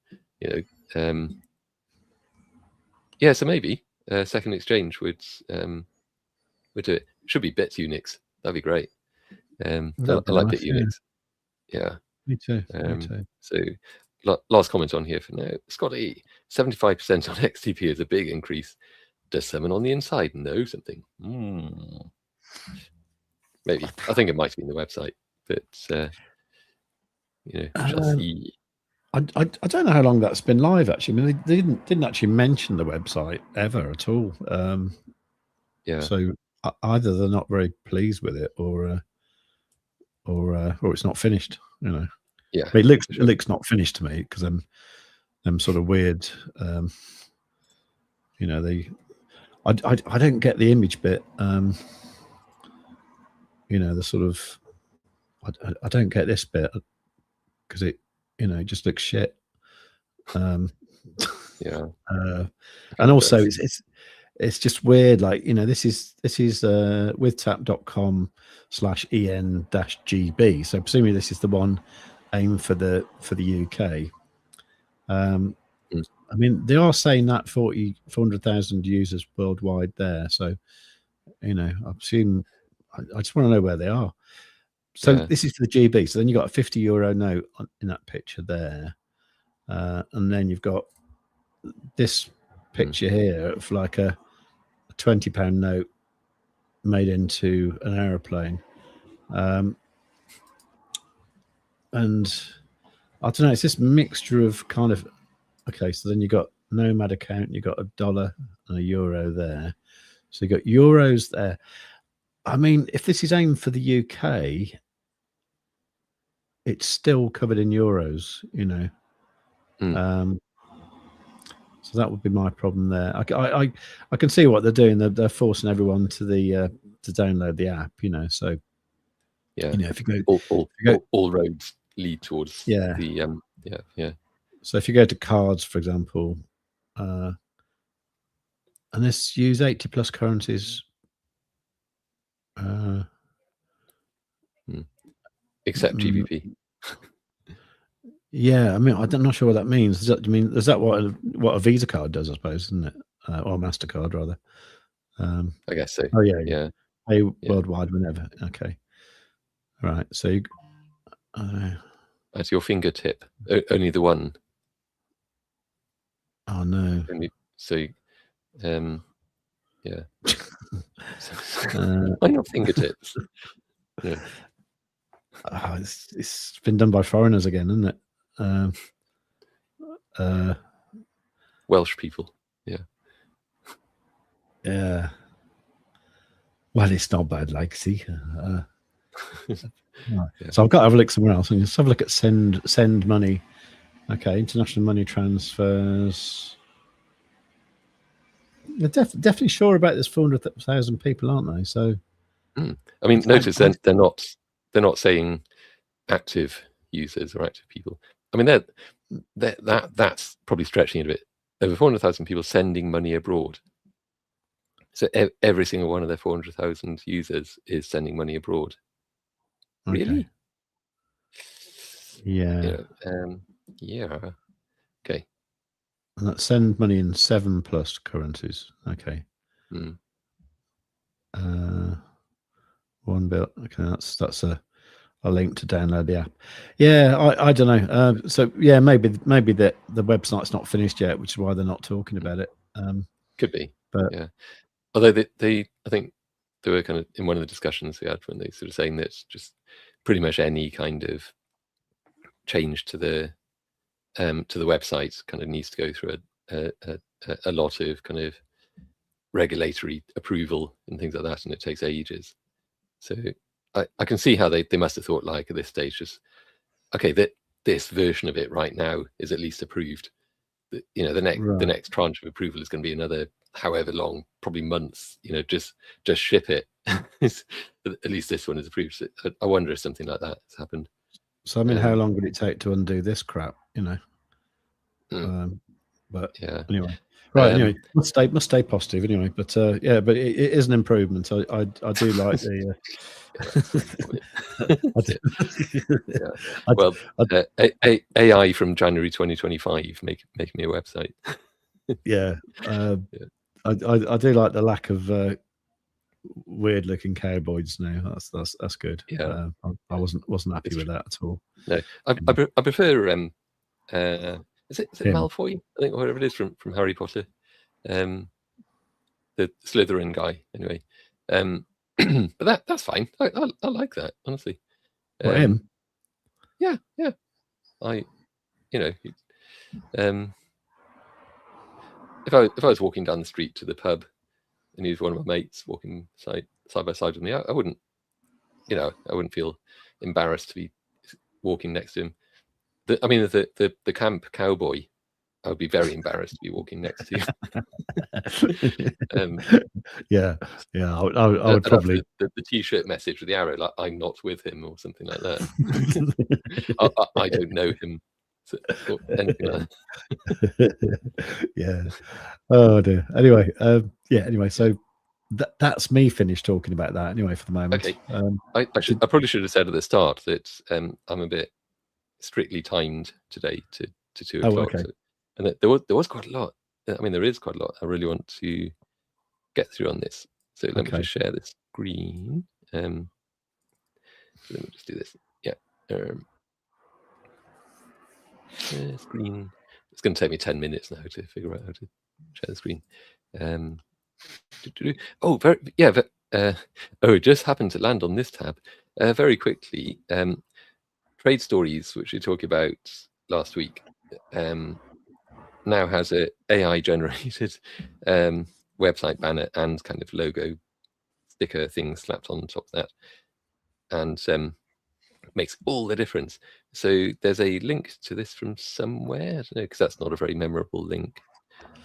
So maybe second exchange would do it. Should be Bitunix. That'd be great. I That'd be like nice, Bitunix. Yeah. me too. Me too. So last comment on here for now. Scotty, 75% on XTP is a big increase. Does someone on the inside know something? Maybe. I think it might be in the website, but shall see. I don't know how long that's been live. Actually, I mean, they didn't actually mention the website ever at all. Yeah. So either they're not very pleased with it, or it's not finished. Yeah. I mean, it looks not finished to me because them sort of weird. I don't get the image bit. The sort of I don't get this bit because it just looks shit. Yeah. And also it's just weird. Like, this is withtap.com/en-gb. So presumably this is the one aimed for the UK. I mean, they are saying that 400,000 users worldwide there. So, I assume I just want to know where they are. So this is the GB. So then you've got a €50 note in that picture there. And then you've got this picture here of like a £20 note made into an aeroplane. And I don't know, it's this mixture of kind of, okay, so then you got Nomad account, you got $1 and €1 there. So you got euros there. I mean, if this is aimed for the UK, it's still covered in euros, So that would be my problem there. I can see what they're doing. They're forcing everyone to download the app, So if you go, all roads lead towards the So if you go to cards, for example, and this use 80 plus currencies, except GBP. Yeah, I mean, I'm not sure what that means. Is that what a Visa card does? I suppose, isn't it, or MasterCard rather? I guess so. Oh yeah. Pay worldwide whenever. Okay, right. So at your fingertip, only the one. Oh no. Yeah. Why not fingertips? Yeah. It's been done by foreigners again, isn't it? Welsh people. Yeah. Yeah. Well, it's not bad, like, see. So I've got to have a look somewhere else. Let's have a look at send money. Okay, international money transfers. They're definitely sure about this 400,000 people, aren't they? So, I mean, notice they're not saying active users or active people. I mean, that's probably stretching it a bit. Over 400,000 people sending money abroad. So every single one of their 400,000 users is sending money abroad. Okay. Really? Yeah. Yeah. Okay. And that send money in 7+ currencies. Okay. 1 bill. Okay, that's a link to download the app. Yeah, I don't know. So yeah, maybe the website's not finished yet, which is why they're not talking about it. Could be. But yeah. Although I think they were kind of in one of the discussions we had when they sort of saying that just pretty much any kind of change to the website kind of needs to go through a lot of kind of regulatory approval and things like that, and it takes ages. So I can see how they must have thought, like, at this stage, just okay, this version of it right now is at least approved. The next tranche of approval is going to be another however long, probably months. Just ship it. At least this one is approved. So I wonder if something like that has happened. So I mean, how long would it take to undo this crap? But yeah. Anyway, right. Anyway, must stay positive. Anyway, but yeah, but it is an improvement. I do like the. AI from January 2025 make me a website. Yeah. I do like the lack of weird looking cowboys now. That's good. Yeah, I wasn't happy with that at all. No, I prefer is it Him. Malfoy? I think whatever it is from Harry Potter, the Slytherin guy. Anyway, but that's fine. I like that, honestly. Him? Yeah. If I was walking down the street to the pub and he was one of my mates walking side by side with me, I wouldn't, I wouldn't feel embarrassed to be walking next to him. The camp cowboy, I would be very embarrassed to be walking next to. Yeah. I would probably the T-shirt message with the arrow, like "I'm not with him" or something like that. I don't know him. Or anything like that. Yeah. Oh dear. Anyway, Anyway, so that's me finished talking about that. Anyway, for the moment. Okay. I probably should have said at the start that I'm a bit strictly timed today to 2 o'clock. Okay. So, and there was quite a lot. I mean, there is quite a lot. I really want to get through on this. So let me just share the screen. Let me just do this. Yeah. Screen. It's going to take me 10 minutes now to figure out how to share the screen. Oh, it just happened to land on this tab very quickly. Trade Stories, which we talked about last week, now has a AI generated website banner and kind of logo sticker thing slapped on top of that, and makes all the difference. So there's a link to this from somewhere. I don't know, because that's not a very memorable link.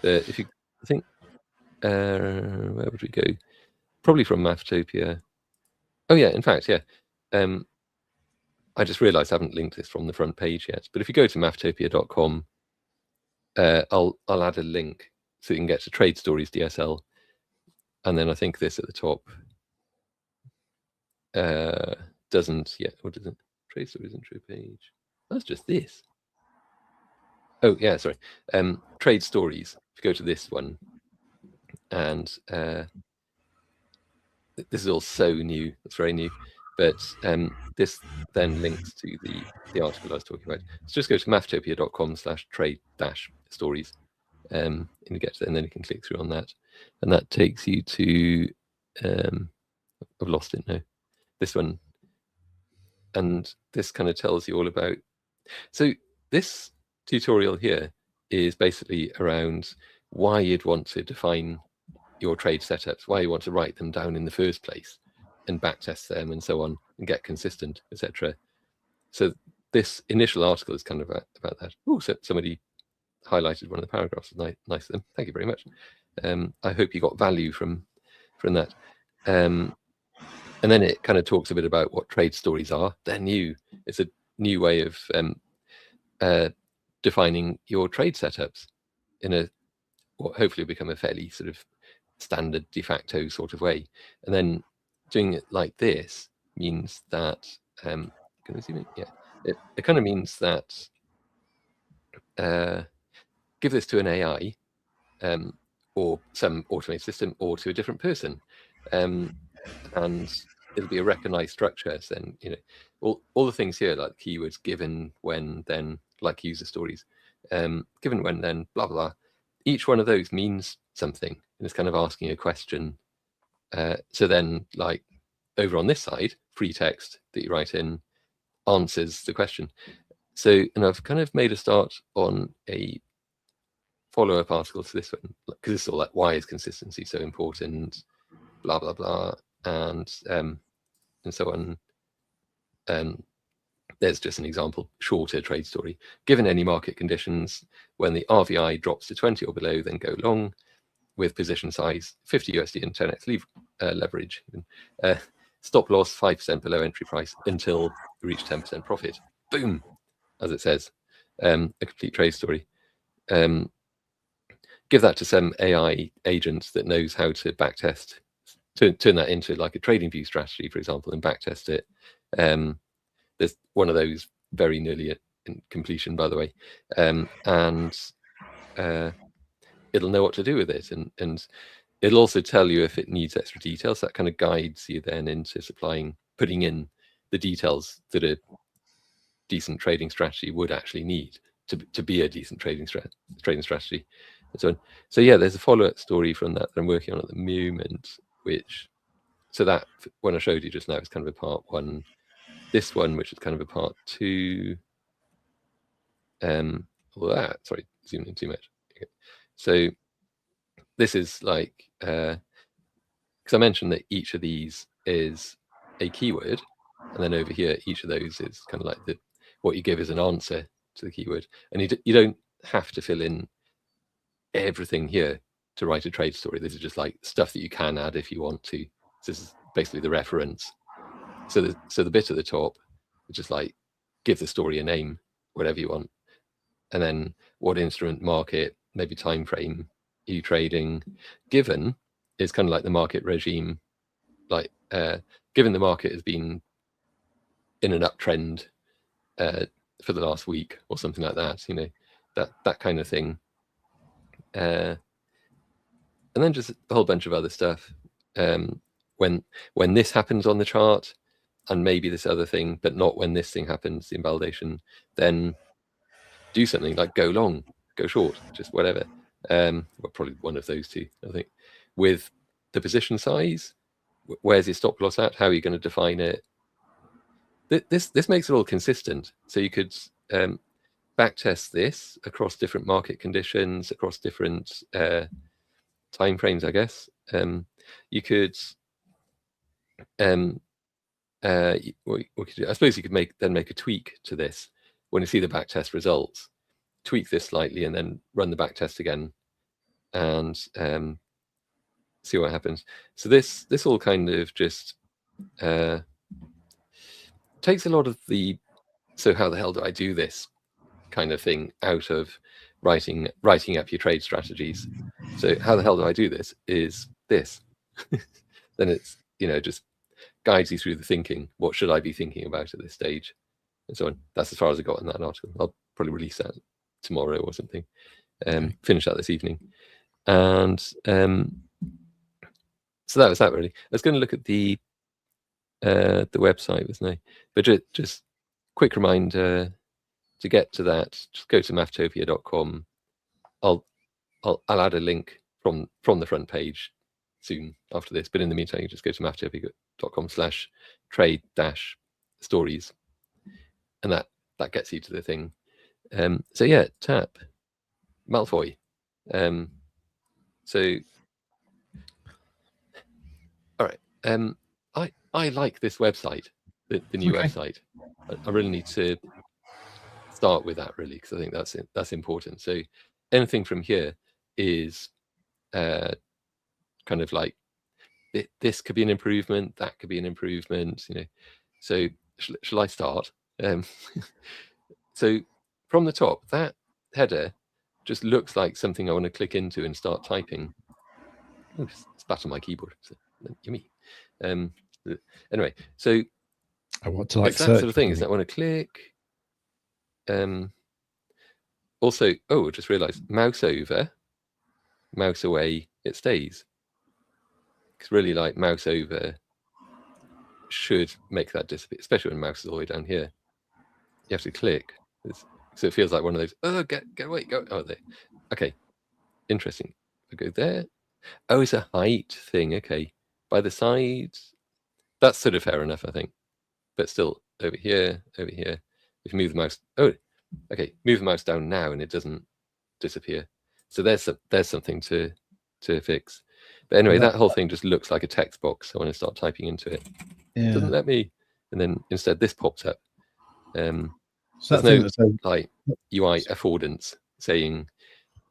But if you think, where would we go? Probably from Mafftopia. Oh yeah, in fact, yeah. I just realized I haven't linked this from the front page yet. But if you go to mafftopia.com, I'll add a link so you can get to Trade Stories DSL. And then I think this at the top doesn't yet. What is it? Trade Stories intro page. That's just this. Oh yeah, sorry. Trade Stories. If you go to this one, and this is all so new. It's very new. But this then links to the article I was talking about. So just go to mafftopia.com/trade-stories, and you get to it, and then you can click through on that, and that takes you to I've lost it now. This one, and this kind of tells you all about. So this tutorial here is basically around why you'd want to define your trade setups, why you want to write them down in the first place, and backtest them and so on, and get consistent, etc. So this initial article is kind of about that. Oh, so somebody highlighted one of the paragraphs. Nice of them. Thank you very much. I hope you got value from that. And then it kind of talks a bit about what trade stories are. They're new. It's a new way of defining your trade setups in what hopefully will become a fairly sort of standard de facto sort of way. And then doing it like this means that can I zoom in? Yeah, it kind of means that give this to an AI or some automated system or to a different person, and it'll be a recognized structure. So then all the things here, like keywords, given, when, then, like user stories, given, when, then, blah blah. Each one of those means something, and it's kind of asking a question. So then, like over on this side, free text that you write in answers the question. So, and I've kind of made a start on a follow-up article to this one, because it's all like, why is consistency so important, blah blah blah, and so on. There's just an example, shorter trade story. Given any market conditions, when the RVI drops to 20 or below, then go long with position size 50 USD and 10x leverage. Stop loss 5% below entry price until you reach 10% profit. Boom, as it says, a complete trade story. Give that to some AI agent that knows how to backtest, turn that into like a TradingView strategy, for example, and backtest it. There's one of those very nearly in completion, by the way, and it'll know what to do with it. And it'll also tell you if it needs extra details. That kind of guides you then into putting in the details that a decent trading strategy would actually need to be a decent trading strategy, and so on. So yeah, there's a follow-up story from that I'm working on at the moment, so that one I showed you just now is kind of a part 1. This one, which is kind of a part 2. Sorry, zoomed in too much. Okay. So this is like, because I mentioned that each of these is a keyword, and then over here, each of those is kind of like what you give as an answer to the keyword, and you don't have to fill in everything here to write a trade story. This is just like stuff that you can add if you want to. So this is basically the reference. So the bit at the top is just like give the story a name, whatever you want, and then what instrument, market, maybe time frame are you trading. Given is kind of like the market regime, like given the market has been in an uptrend for the last week or something like that, that kind of thing. And then just a whole bunch of other stuff. When this happens on the chart, and maybe this other thing, but not when this thing happens, the invalidation, then do something like go long, go short, just whatever. Well, probably one of those two, I think. With the position size, where's your stop loss at? How are you going to define it? This makes it all consistent. So you could backtest this across different market conditions, across different time frames, I guess. You could what could you do? I suppose you could make a tweak to this when you see the backtest results. Tweak this slightly and then run the backtest again, and see what happens. So this all kind of just takes a lot of the "so how the hell do I do this" kind of thing out of writing up your trade strategies. So how the hell do I do this is this. Then it's just guides you through the thinking. What should I be thinking about at this stage, and so on. That's as far as I got in that article. I'll probably release that tomorrow or something. Finish that this evening, and so that was that really. I was going to look at the website, wasn't I? But just quick reminder to get to that. Just go to maftopia.com. I'll add a link from the front page soon after this. But in the meantime, you just go to maftopia.com/trade-stories, and that gets you to the thing. So yeah, tap Malfoy. So all right. I like this website, the new website. I really need to start with that really, because I think that's important. So anything from here is kind of like this could be an improvement, that could be an improvement, So shall I start? So from the top, that header just looks like something I want to click into and start typing. Oh, spat on my keyboard. Yummy. Anyway, so I want to like it's that sort of thing. Is that I want to click. Also, I just realised mouse over, mouse away, it stays. It's really like mouse over should make that disappear, especially when mouse is all the way down here. You have to click, so it feels like one of those. Oh, get away, go! Oh, there. Okay, interesting. I go there. Oh, it's a height thing. Okay, by the sides, that's sort of fair enough, I think. But still, over here. If you move the mouse, okay, move the mouse down now, and it doesn't disappear. So there's something to fix. But anyway, that whole thing just looks like a text box. So when I start typing into it, it doesn't let me. And then instead, this pops up. So there's no like UI affordance saying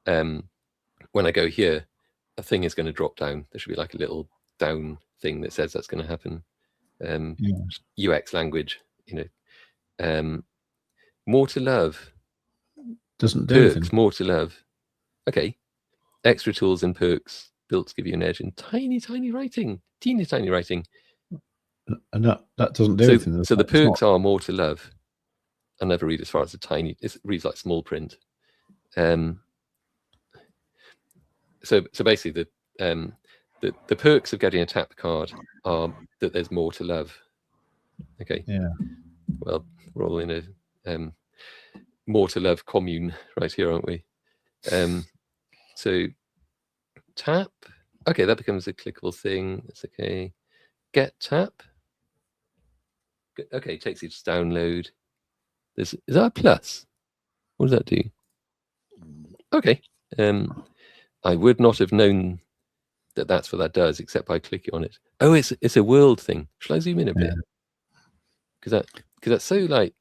when I go here, a thing is going to drop down. There should be like a little down thing that says that's going to happen. UX language, more to love. Doesn't do perks, anything. more to love. Okay, extra tools and perks built to give you an edge in tiny writing, teeny tiny writing. And that doesn't do anything. So the perks are more to love. I never read as far as it reads like small print. So basically the perks of getting a tap card are that there's more to love. Okay. Yeah. Well, we're all in a more to love commune right here, aren't we? So tap. Okay, that becomes a clickable thing. That's okay. Get tap. Okay, takes you to download. Is that a plus? What does that do? Okay. I would not have known that that's what that does, except by clicking on it. Oh, it's a world thing. Shall I zoom in a bit? Because that's so like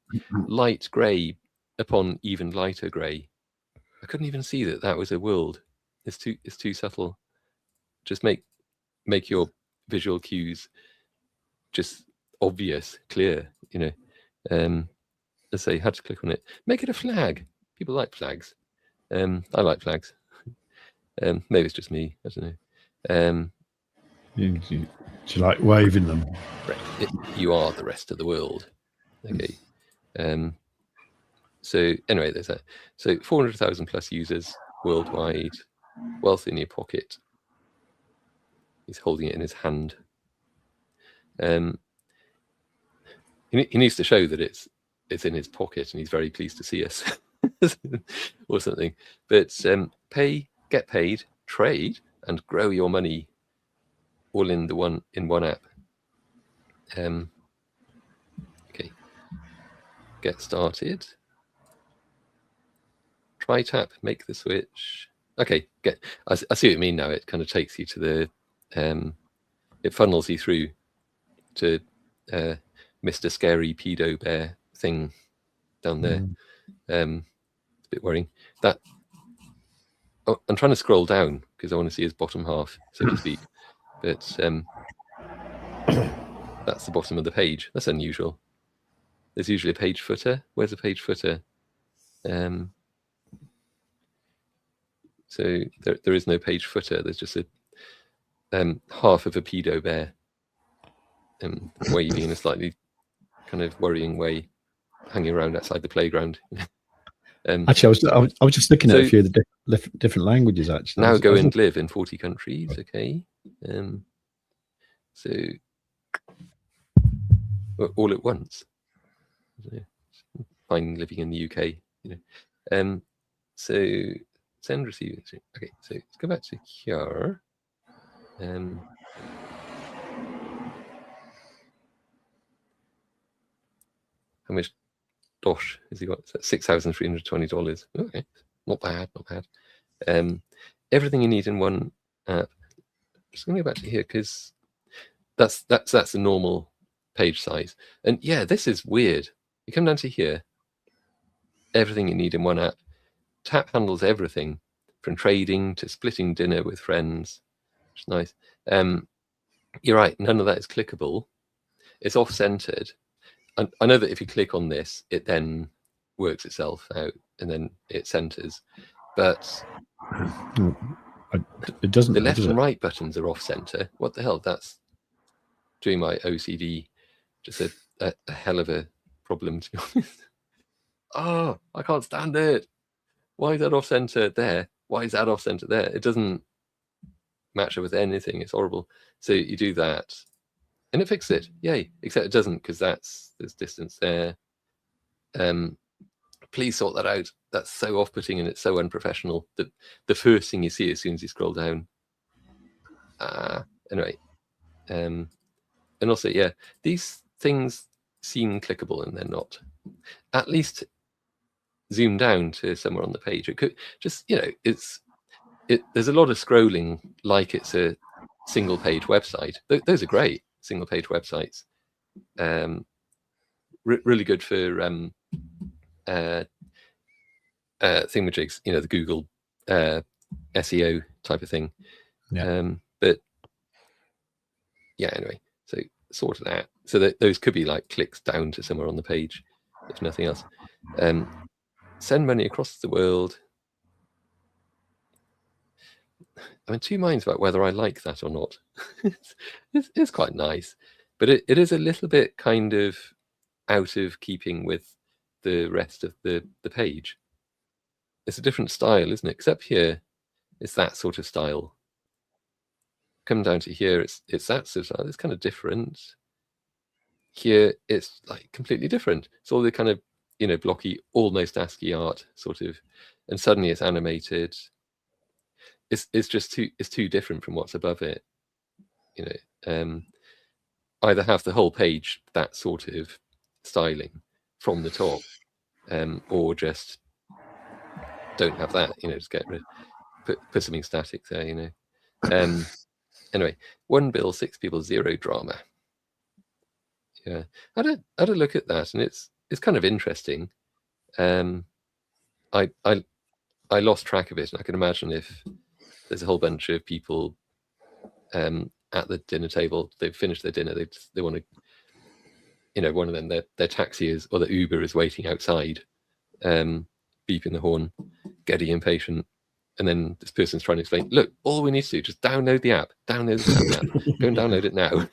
light grey upon even lighter grey. I couldn't even see that was a world. It's too subtle. Just make your visual cues just obvious, clear. You know. Let's say had to click on it. Make it a flag. People like flags. I like flags. Maybe it's just me. I don't know. Do you like waving them? You are the rest of the world. Okay. So anyway, there's that. So 400,000 plus users worldwide. Wealth in your pocket. He's holding it in his hand. He needs to show that it's in his pocket and he's very pleased to see us or something. But pay, get paid, trade, and grow your money all in one app. Okay. Get started. Try tap, make the switch. Okay, I see what you mean now. It kind of takes you to the it funnels you through to Mr. Scary Pedo Bear thing down there. It's a bit worrying. That I'm trying to scroll down because I want to see his bottom half, so to speak. But that's the bottom of the page. That's unusual. There's usually a page footer. Where's the page footer? So there is no page footer. There's just a half of a pedo bear waving in a slightly kind of worrying way, hanging around outside the playground. Actually, I was just looking at a few of the different languages. Actually, now go and live in 40 countries. Okay, so all at once. Fine living in the UK, you know. So send receive. Okay, so let's go back to here. How much dosh has he got? $6,320. Okay, not bad, not bad. Everything you need in one app. Just going to go back to here because that's the normal page size. And yeah, this is weird. You come down to here. Everything you need in one app. Tap handles everything from trading to splitting dinner with friends. Which is nice. You're right. None of that is clickable. It's off-centered. I know that if you click on this, it then works itself out and then it centers. But it doesn't. The left and right buttons are off-center. What the hell? That's doing my OCD just a hell of a problem, to be honest. Oh, I can't stand it. Why is that off-center there? Why is that off-center there? It doesn't match up with anything. It's horrible. So you do that. And it fixed it, yay! Except it doesn't because there's distance there. Please sort that out. That's so off-putting and it's so unprofessional that the first thing you see as soon as you scroll down. Anyway, and also yeah, these things seem clickable and they're not. At least zoom down to somewhere on the page. It could just there's a lot of scrolling like it's a single-page website. Those are great. Single-page websites, really good for thingamajigs, the Google SEO type of thing. Yeah. But yeah, anyway, so sort of that. So those could be like clicks down to somewhere on the page, if nothing else. Send money across the world. I'm in two minds about whether I like that or not. It's quite nice, but it is a little bit kind of out of keeping with the rest of the page. It's a different style, isn't it? Except here, it's that sort of style. come down to here, it's that sort of, it's kind of different. Here it's like completely different. It's all the kind of, you know, blocky, almost ASCII art sort of, and suddenly it's animated. It's just too different from what's above it. You know, either have the whole page that sort of styling from the top, or just don't have that. You know, just get rid, put something static there. You know. Anyway, 1 bill, 6 people, 0 drama. Yeah, I had a look at that, and it's kind of interesting. I lost track of it, and I can imagine if there's a whole bunch of people at the dinner table, they've finished their dinner, they want to, you know, one of them, their taxi is, or the Uber is waiting outside, beeping the horn, getting impatient, and then this person's trying to explain, look, all we need to do, just download the app, go and download it now.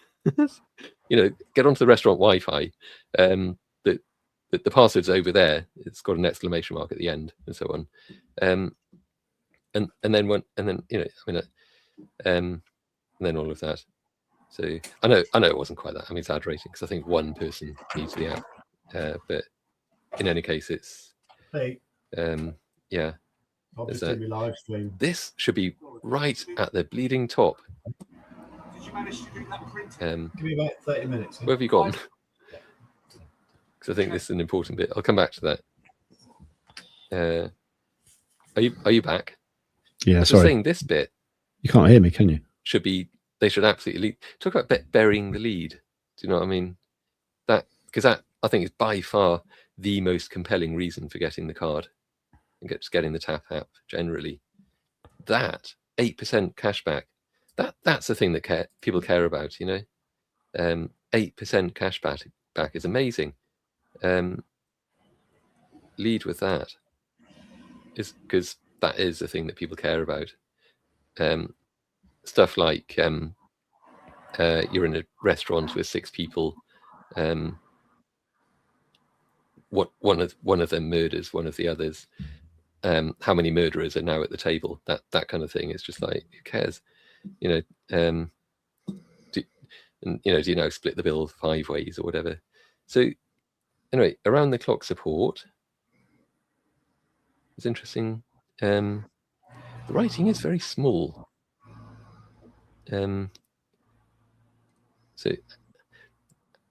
You know, get onto the restaurant Wi-Fi. The password's over there. It's got an exclamation mark at the end, and so on. And then you know, I mean, and then all of that. So I know it wasn't quite that. I'm exaggerating because I think one person needs the app, but in any case, it's yeah. Live stream. This should be right at the bleeding top. Did you manage to do that printing? Give me about 30 minutes. Where have you gone? Because I think this is an important bit. I'll come back to that. Are you back? Yeah, Just sorry. saying this bit. You can't hear me, can you? Should be. They should absolutely talk about burying the lead. Do you know what I mean? That, because that I think is by far the most compelling reason for getting the card and just getting the tap app generally. That 8% cashback. That's the thing that people care about. You know, 8% cashback is amazing. Lead with that, is because that is the thing that people care about. Stuff like you're in a restaurant with 6 people, one of them murders one of the others. How many murderers are now at the table? That kind of thing is just like, who cares? You know, do you now split the bill 5 ways or whatever? So anyway, around the clock support is interesting. The writing is very small. So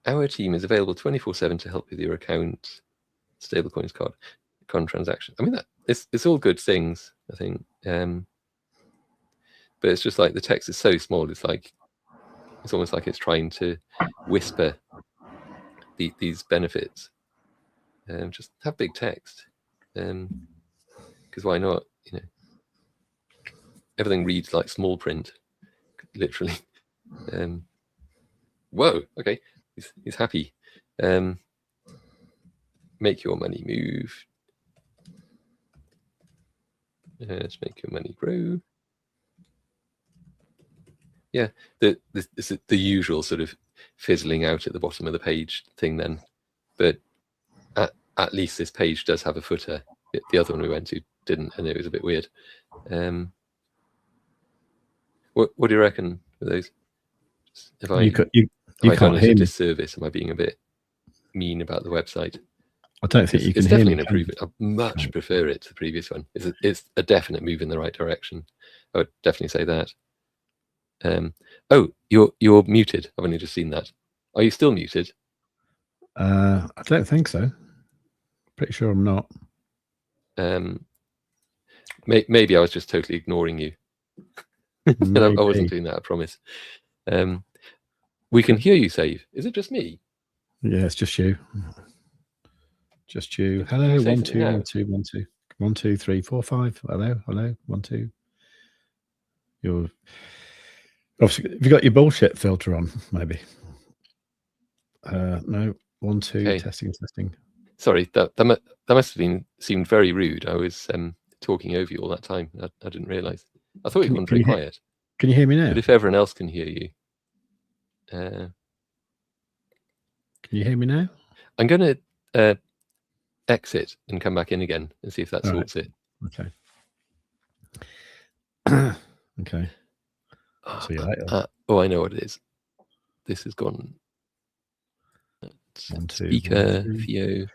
our team is available 24/7 to help with your account, stablecoins, con transaction. I mean, that it's all good things, I think. But it's just like the text is so small. It's almost like it's trying to whisper these benefits. Just have big text, because why not? You know, everything reads like small print, literally. Whoa, okay, he's happy. Make your money move. Let's make your money grow. Yeah, the usual sort of fizzling out at the bottom of the page thing then, but at least this page does have a footer. The other one we went to didn't, and it was a bit weird. What do you reckon with those? If I done it a disservice, am I being a bit mean about the website? I don't think you can it's hear definitely me. an improvement. I much prefer it to the previous one. It's a definite move in the right direction. I would definitely say that. Oh, you're muted. I've only just seen that. Are you still muted? I don't think so. Pretty sure I'm not. Maybe I was just totally ignoring you. And I wasn't doing that, I promise. We can hear you, Save. Is it just me? Yeah, it's just you. Just you. Hello, 1 2 1 2 1 2 1 2 3 4 5. Hello, 1 2. You're obviously, have you got your bullshit filter on? Maybe. No. 1 2. Okay. Testing. Sorry, that must have seemed very rude. I was talking over you all that time. I didn't realise. I thought you were very quiet. Can you hear me now? But if everyone else can hear you, can you hear me now? I'm going to exit and come back in again and see if that sorts it. Okay. Okay. See you later. Oh, I know what it is. This has gone. 1 2 Speaker, 1 2 Theo.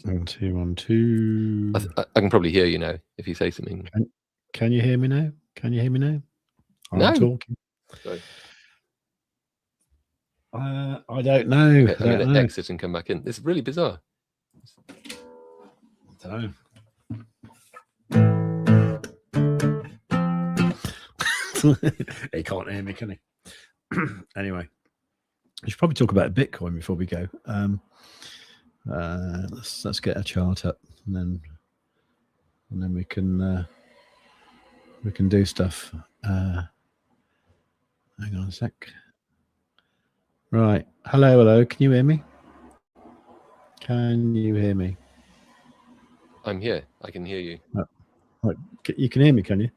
1 2 1 2. I can probably hear you now if you say something. Can you hear me now? Can you hear me now? I'm No. talking. Sorry. I don't know. Okay, I'm going to exit and come back in. This is really bizarre. I don't know. He can't hear me, can he? Anyway, we should probably talk about Bitcoin before we go. Let's get a chart up, and then we can do stuff. Hang on a sec. Right. Hello. Can you hear me? Can you hear me? I'm here. I can hear you. You can hear me, can you?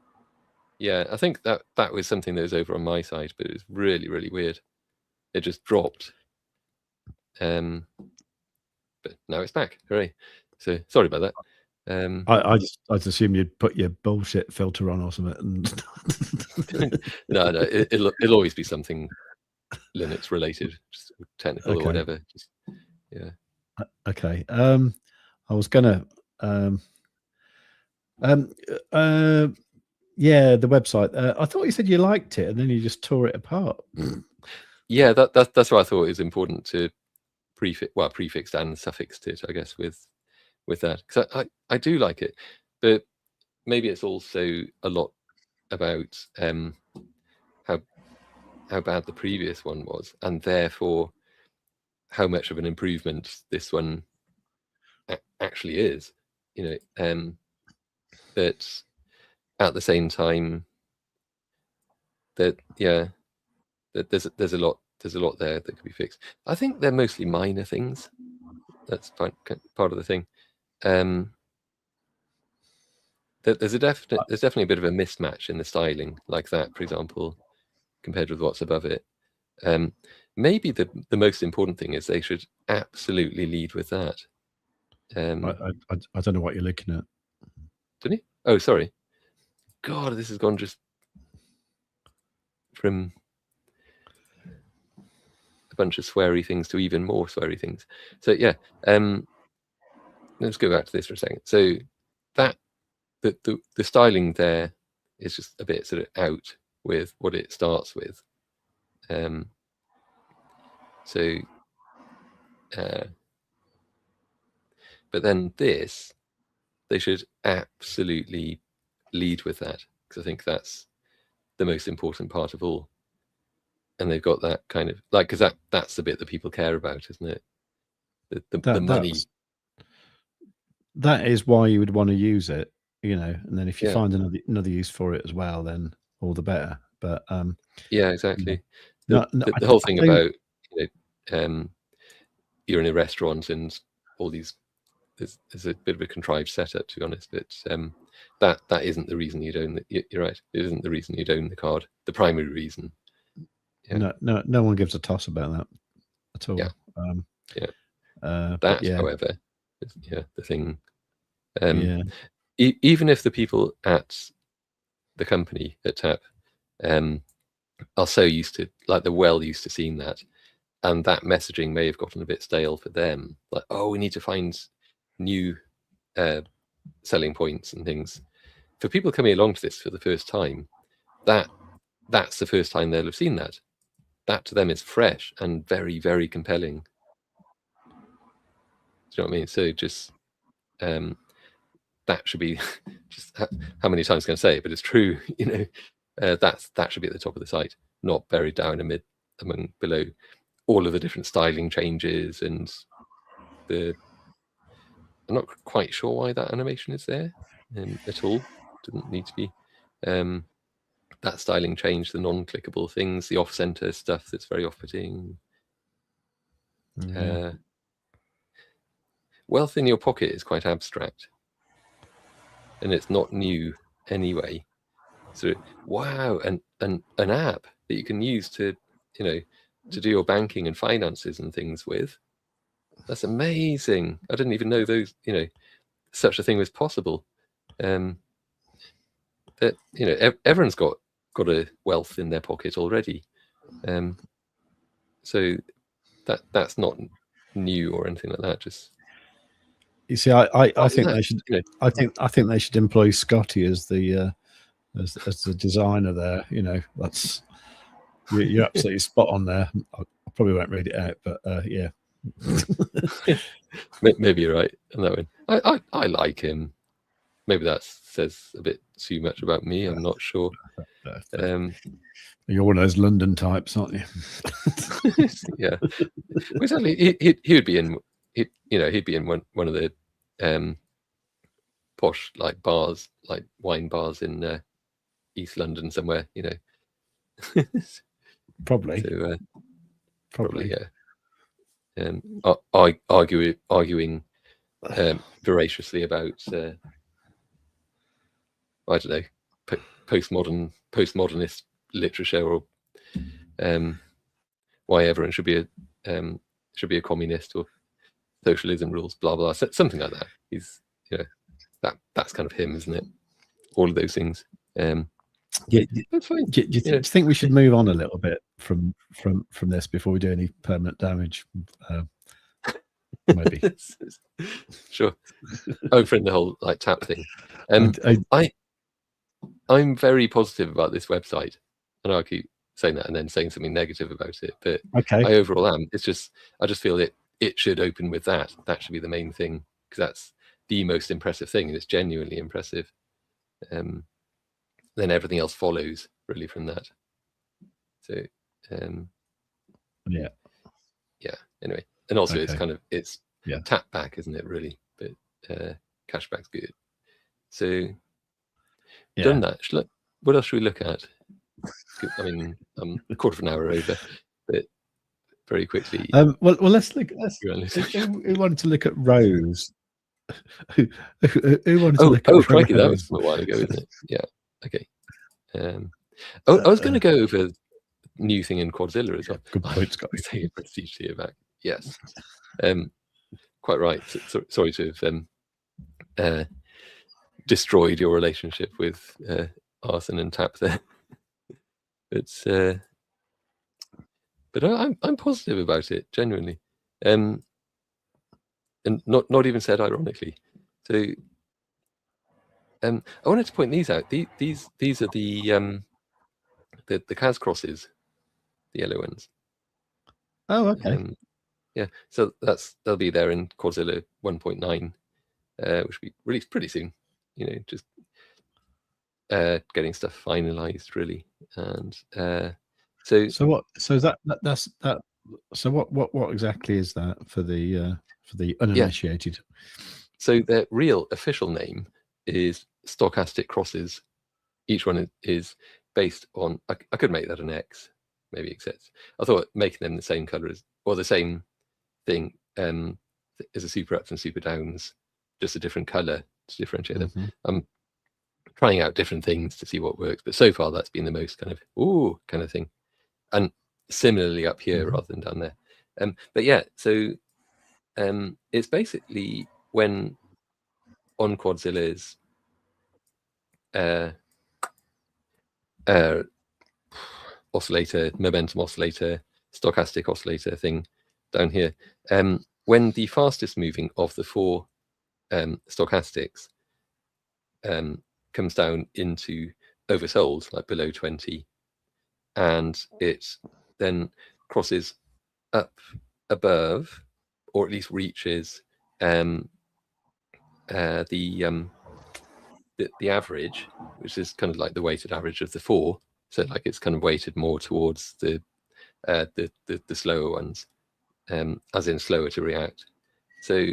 Yeah, I think that was something that was over on my side, but it was really, really weird. It just dropped. But now it's back. Hooray. So sorry about that. I just assumed you'd put your bullshit filter on or something. No, it'll always be something Linux related, just technical or whatever. Just, yeah. Okay. I was gonna yeah, the website. I thought you said you liked it and then you just tore it apart. Yeah, that's why I thought it was important to prefix and suffixed it, I guess, with that, because I do like it, but maybe it's also a lot about how bad the previous one was, and therefore how much of an improvement this one actually is, but at the same time that there's a lot there that could be fixed. I think they're mostly minor things. That's part of the thing. There's definitely a bit of a mismatch in the styling, like that, for example, compared with what's above it. Maybe the most important thing is they should absolutely lead with that. I don't know what you're looking at. Didn't he? Oh, sorry. God, this has gone just from a bunch of sweary things to even more sweary things. So yeah, let's go back to this for a second. So that the styling there is just a bit sort of out with what it starts with. But then this, they should absolutely lead with that, because I think that's the most important part of all. And they've got that kind of like, because that's the bit that people care about, isn't it? The money. That is why you would want to use it, and then if you find another use for it as well, then all the better. But yeah, exactly. The whole thing about you're in a restaurant and all these, there's a bit of a contrived setup, to be honest. But that isn't the reason you'd own it. You're right. It isn't the reason you'd own the card. The primary reason. Yeah. No one gives a toss about that at all. However, is, the thing. Even if the people at the company at TAP are so used to, like, they're well used to seeing that, and that messaging may have gotten a bit stale for them. Like, oh, we need to find new selling points and things. For people coming along to this for the first time, that's the first time they'll have seen that. That to them is fresh and very, very compelling. Do you know what I mean? So just that should be just how many times can I say it? But it's true. That should be at the top of the site, not buried down below all of the different styling changes and I'm not quite sure why that animation is there at all. Didn't need to be. That styling change, the non-clickable things, the off-center stuff that's very off-putting. Wealth in your pocket is quite abstract, and it's not new anyway. So wow, and an app that you can use to do your banking and finances and things with. That's amazing. I didn't even know those, such a thing was possible. That everyone's got got a wealth in their pocket already. So that's not new or anything like that. Just you see, I think they should. I think they should employ Scotty as the designer there. You know, that's you're absolutely spot on there. I probably won't read it out, but yeah. Maybe you're right on that one. I like him. Maybe that says a bit too much about me. I'm not sure. You're one of those London types, aren't you? Yeah. Exactly. He would be in. He'd be in one of the posh like bars, like wine bars in East London somewhere. You know. Probably. So, Probably. Yeah. Arguing voraciously about I don't know, postmodernist literature, or why everyone should be a communist, or socialism rules, blah blah, something like that. He's that's kind of him, isn't it? All of those things. Yeah, that's fine. Do you think we should move on a little bit from this before we do any permanent damage? Maybe. Sure. Over in the whole like tap thing. I'm very positive about this website. I know I keep saying that and then saying something negative about it, but okay. I overall am. It's just I just feel it should open with that. That should be the main thing, because that's the most impressive thing, and it's genuinely impressive. Then everything else follows really from that. So yeah. Anyway, and also it's kind of tap back, isn't it? Really, but cashback's good. So done that. What else should we look at? I mean, I'm a quarter of an hour over, but very quickly. Well, let's look. Who wanted to look at Rose? Who wanted to look at Rose? Crikey, that was a while ago, isn't it? Yeah. Okay. I was going to go over new thing in Quadzilla as well. Good point, Scott. Taking prestige here back. Yes. Quite right. Sorry to have destroyed your relationship with Arson and Tap there. But I'm positive about it, genuinely, and not even said ironically. So I wanted to point these out. These are the Kaz crosses, the yellow ones. Oh, okay. Yeah, so they'll be there in Quadzilla 1.9, which will be released pretty soon. You know, just getting stuff finalized really, and so what? So that's that. So what exactly is that for the uninitiated? So their real official name is stochastic crosses. Each one is based on. I could make that an X, maybe except I thought making them the same color as, or the same thing as a super ups and super downs, just a different color to differentiate them. I'm trying out different things to see what works, but so far that's been the most kind of thing. And similarly up here rather than down there. But yeah, so it's basically when on Quadzilla's oscillator, momentum oscillator, stochastic oscillator thing down here, when the fastest moving of the four stochastics comes down into oversold, like below 20, and it then crosses up above, or at least reaches the average, which is kind of like the weighted average of the four. So like it's kind of weighted more towards the slower ones, as in slower to react. So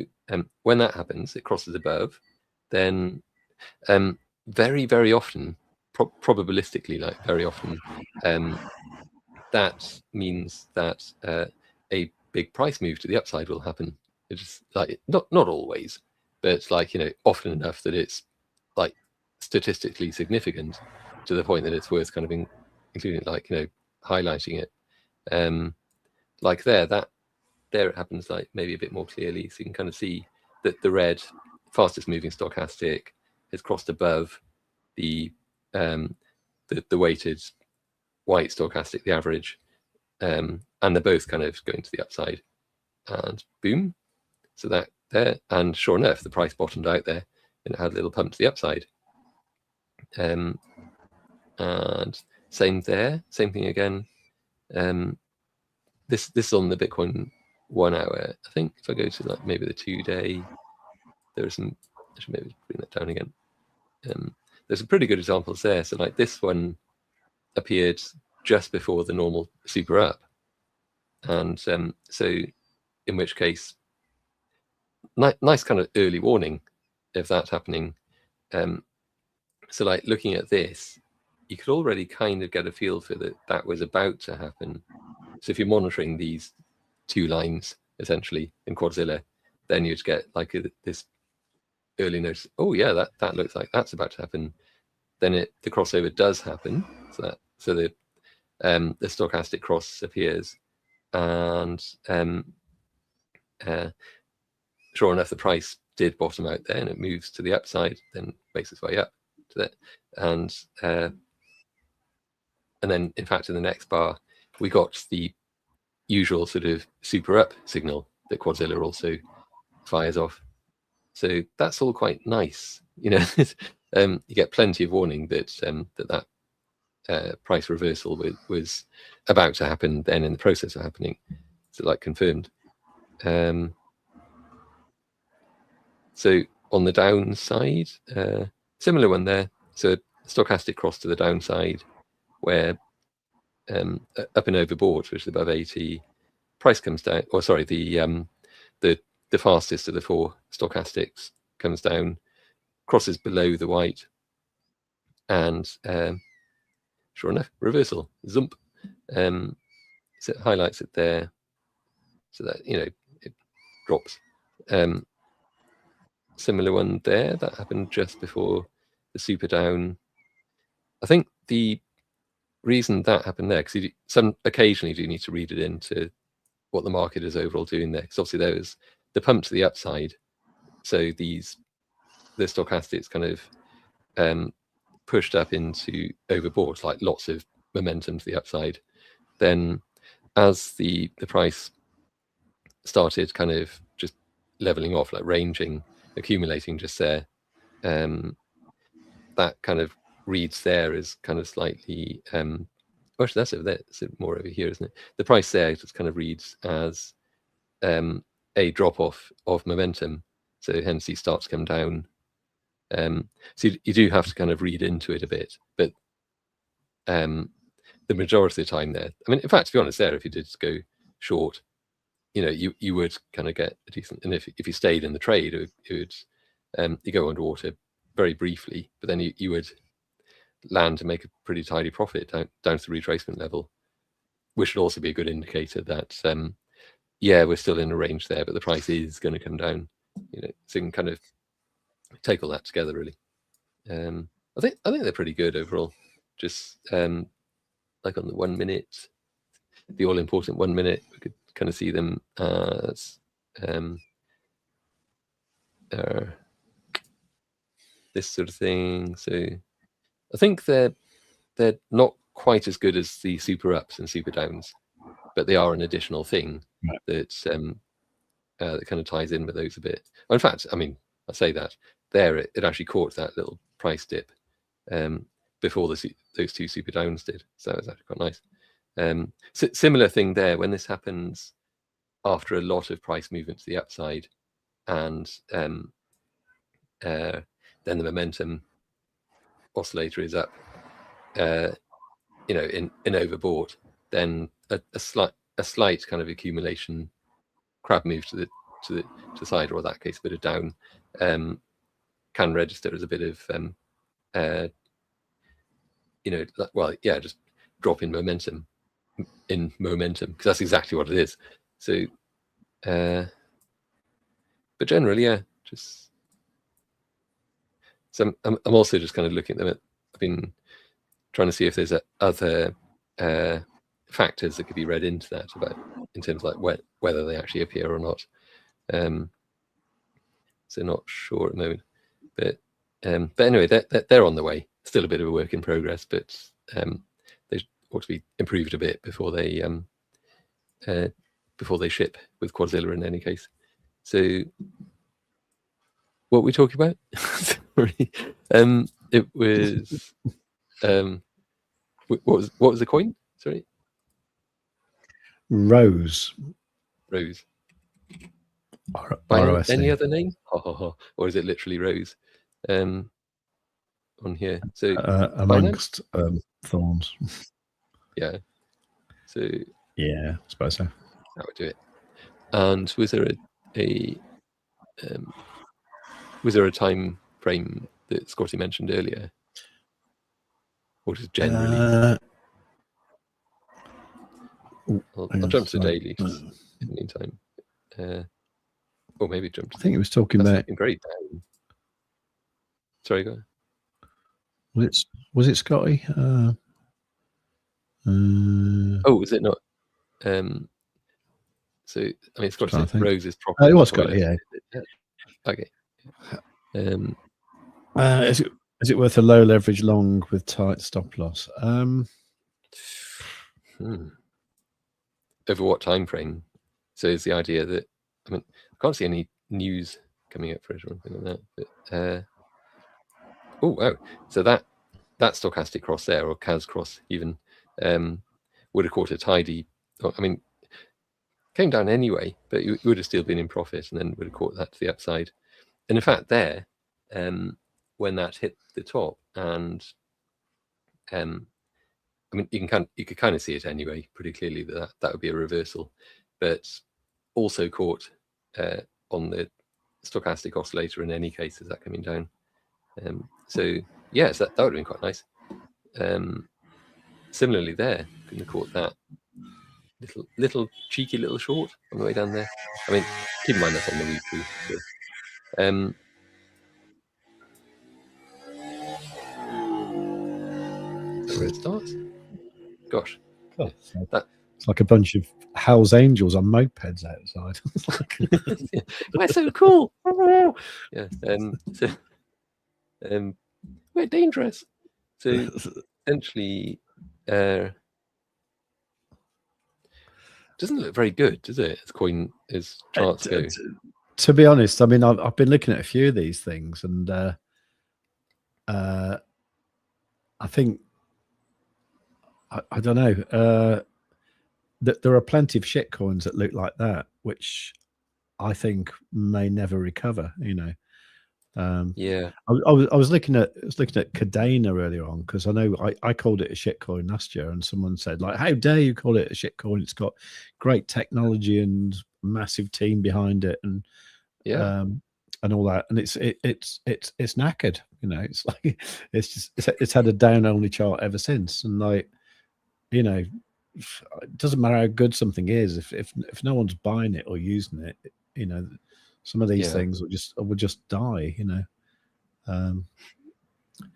when that happens, it crosses above, then very, very often, probabilistically, like very often, that means that a big price move to the upside will happen. It's like not always, but it's like, you know, often enough that it's like statistically significant to the point that it's worth kind of including, like, you know, highlighting it. Like there it happens like maybe a bit more clearly, so you can kind of see that the red fastest moving stochastic has crossed above the the weighted white stochastic, the average, and they're both kind of going to the upside, and boom. So that there, and sure enough, the price bottomed out there and it had a little pump to the upside. And same there, same thing again. This is on the Bitcoin 1 hour. I think if I go to like maybe the 2-day, there's some, I should maybe bring that down again. There's some pretty good examples there. So like this one appeared just before the normal super up. And so in which case, nice kind of early warning of that happening. So like looking at this, you could already kind of get a feel for that was about to happen. So if you're monitoring these two lines essentially in Quadzilla, then you'd get like this early notice. Oh yeah, that looks like that's about to happen. Then the crossover does happen. So the stochastic cross appears, and sure enough, the price did bottom out there, and it moves to the upside, then makes its way up to that, and then in fact in the next bar we got the usual sort of super up signal that Quadzilla also fires off. So that's all quite nice, you know. You get plenty of warning that price reversal was about to happen then in the process of happening. So like confirmed. So on the downside, similar one there. So stochastic cross to the downside, where up and overbought, which is above 80, price comes down. Or sorry, the fastest of the four stochastics comes down, crosses below the white, and sure enough, reversal, zump. So it highlights it there, so that, you know, it drops. Similar one there, that happened just before the super down. I think the reason that happened there, because some occasionally do need to read it into what the market is overall doing there, because obviously there was the pump to the upside, so the stochastics kind of pushed up into overbought, like lots of momentum to the upside. Then as the price started kind of just leveling off, like ranging, accumulating just there, that kind of reads there as kind of slightly actually that's more over here, isn't it? The price there just kind of reads as a drop off of momentum, so hence you start to come down. So you do have to kind of read into it a bit, but the majority of the time there, I mean, in fact, to be honest, there, if you did go short, you know, you would kind of get a decent, and if you stayed in the trade, it would you go underwater very briefly, but then you would land to make a pretty tidy profit down to the retracement level, which would also be a good indicator that yeah, we're still in a range there, but the price is going to come down, you know. So you can kind of take all that together, really. I think they're pretty good overall. Just like on the 1 minute, the all important 1 minute, we could kind of see them as this sort of thing. So I think they're not quite as good as the super ups and super downs, but they are an additional thing that that kind of ties in with those a bit. Well, in fact, I mean, I say that there, it actually caught that little price dip before those two super downs did. So that was actually quite nice. Similar thing there, when this happens after a lot of price movement to the upside, and then the momentum oscillator is up, you know, in overbought, then a slight kind of accumulation crab move to the side, or in that case a bit of down, can register as a bit of you know, well, yeah, just drop in momentum, because that's exactly what it is. So but generally, yeah, just so I'm also just kind of looking at them. I've been trying to see if there's other factors that could be read into that, about in terms of like whether they actually appear or not. So not sure at the moment, but anyway, they're on the way. Still a bit of a work in progress, but they ought to be improved a bit before they ship with Quadzilla in any case. So what were we talking about? Sorry. It was what was the coin? Sorry. Rose. By any other name? Or is it literally Rose? On here. So amongst thorns. Yeah. So yeah, I suppose so. That would do it. And was there a time frame that Scotty mentioned earlier? Or just generally? I'll jump to daily in the meantime. Or maybe jump to... I think it was talking about... Great down. Sorry, go on. Was it Scotty? Oh, was it not? So, I mean, Scotty said Rose is proper. It was Scotty, yeah. Okay. Is it worth a low leverage long with tight stop loss? Over what time frame? So is the idea that, I mean, I can't see any news coming up for it or anything like that. But oh wow! So that stochastic cross there, or CAS cross even, would have caught a tidy. I mean, came down anyway, but you would have still been in profit, and then would have caught that to the upside. And in fact, there, when that hit the top, and I mean, you could kind of see it anyway, pretty clearly that would be a reversal, but also caught on the stochastic oscillator in any case, is that coming down. So yes, that would have been quite nice. Similarly, there couldn't have caught that little cheeky little short on the way down there. I mean, keep in mind that's on the weekly. But, where it starts. Gosh, it's like a bunch of Hell's Angels on mopeds outside. Yeah, we're so cool. Yeah, we're dangerous. So essentially, doesn't look very good, does it? As coin as charts go. To be honest, I mean, I've been looking at a few of these things, and I think I don't know that there are plenty of shit coins that look like that, which I think may never recover. You know. Yeah, I was looking at Cadena earlier on, because I know I called it a shit coin last year, and someone said, like, how dare you call it a shit coin? It's got great technology and massive team behind it, and and all that, and it's knackered. You know, it's like it's had a down only chart ever since, and like, you know, it doesn't matter how good something is if no one's buying it or using it, you know. Some of these things will just die, you know.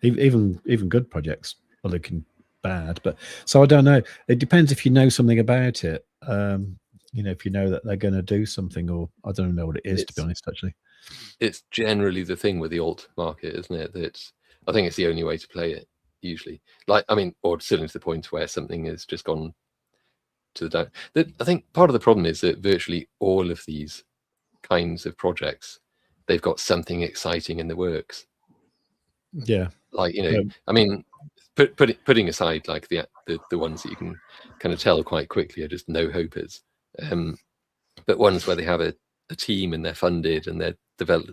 Even good projects are looking bad, but so I don't know. It depends if you know something about it. You know, if you know that they're going to do something, or I don't know what it is, to be honest. Actually, it's generally the thing with the alt market, isn't it? That I think it's the only way to play it usually. Like, I mean, or still to the point where something has just gone to the down. I think part of the problem is that virtually all of these kinds of projects, they've got something exciting in the works. Yeah, like, you know, I mean, putting aside like the ones that you can kind of tell quite quickly are just no hopers, but ones where they have a team and they're funded and they're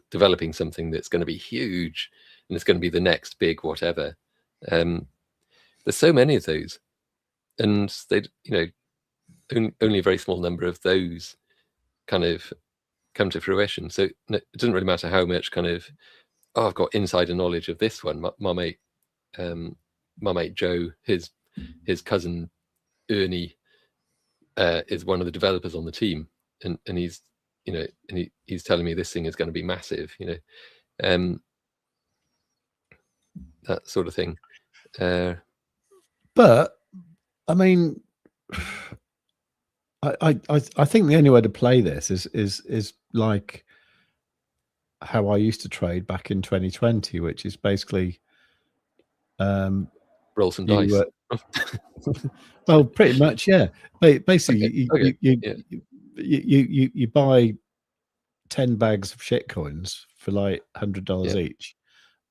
developing something that's going to be huge and it's going to be the next big whatever. There's so many of those, and they, you know, only a very small number of those kind of come to fruition. So it doesn't really matter how much kind of, oh, I've got insider knowledge of this one. My mate Joe, his cousin Ernie is one of the developers on the team, and he's, you know, and he's telling me this thing is going to be massive, you know, that sort of thing. But I mean, I think the only way to play this is like how I used to trade back in 2020, which is basically roll some dice. Well, pretty much, yeah. Basically, Okay. you buy 10 bags of shitcoins for like $100 each,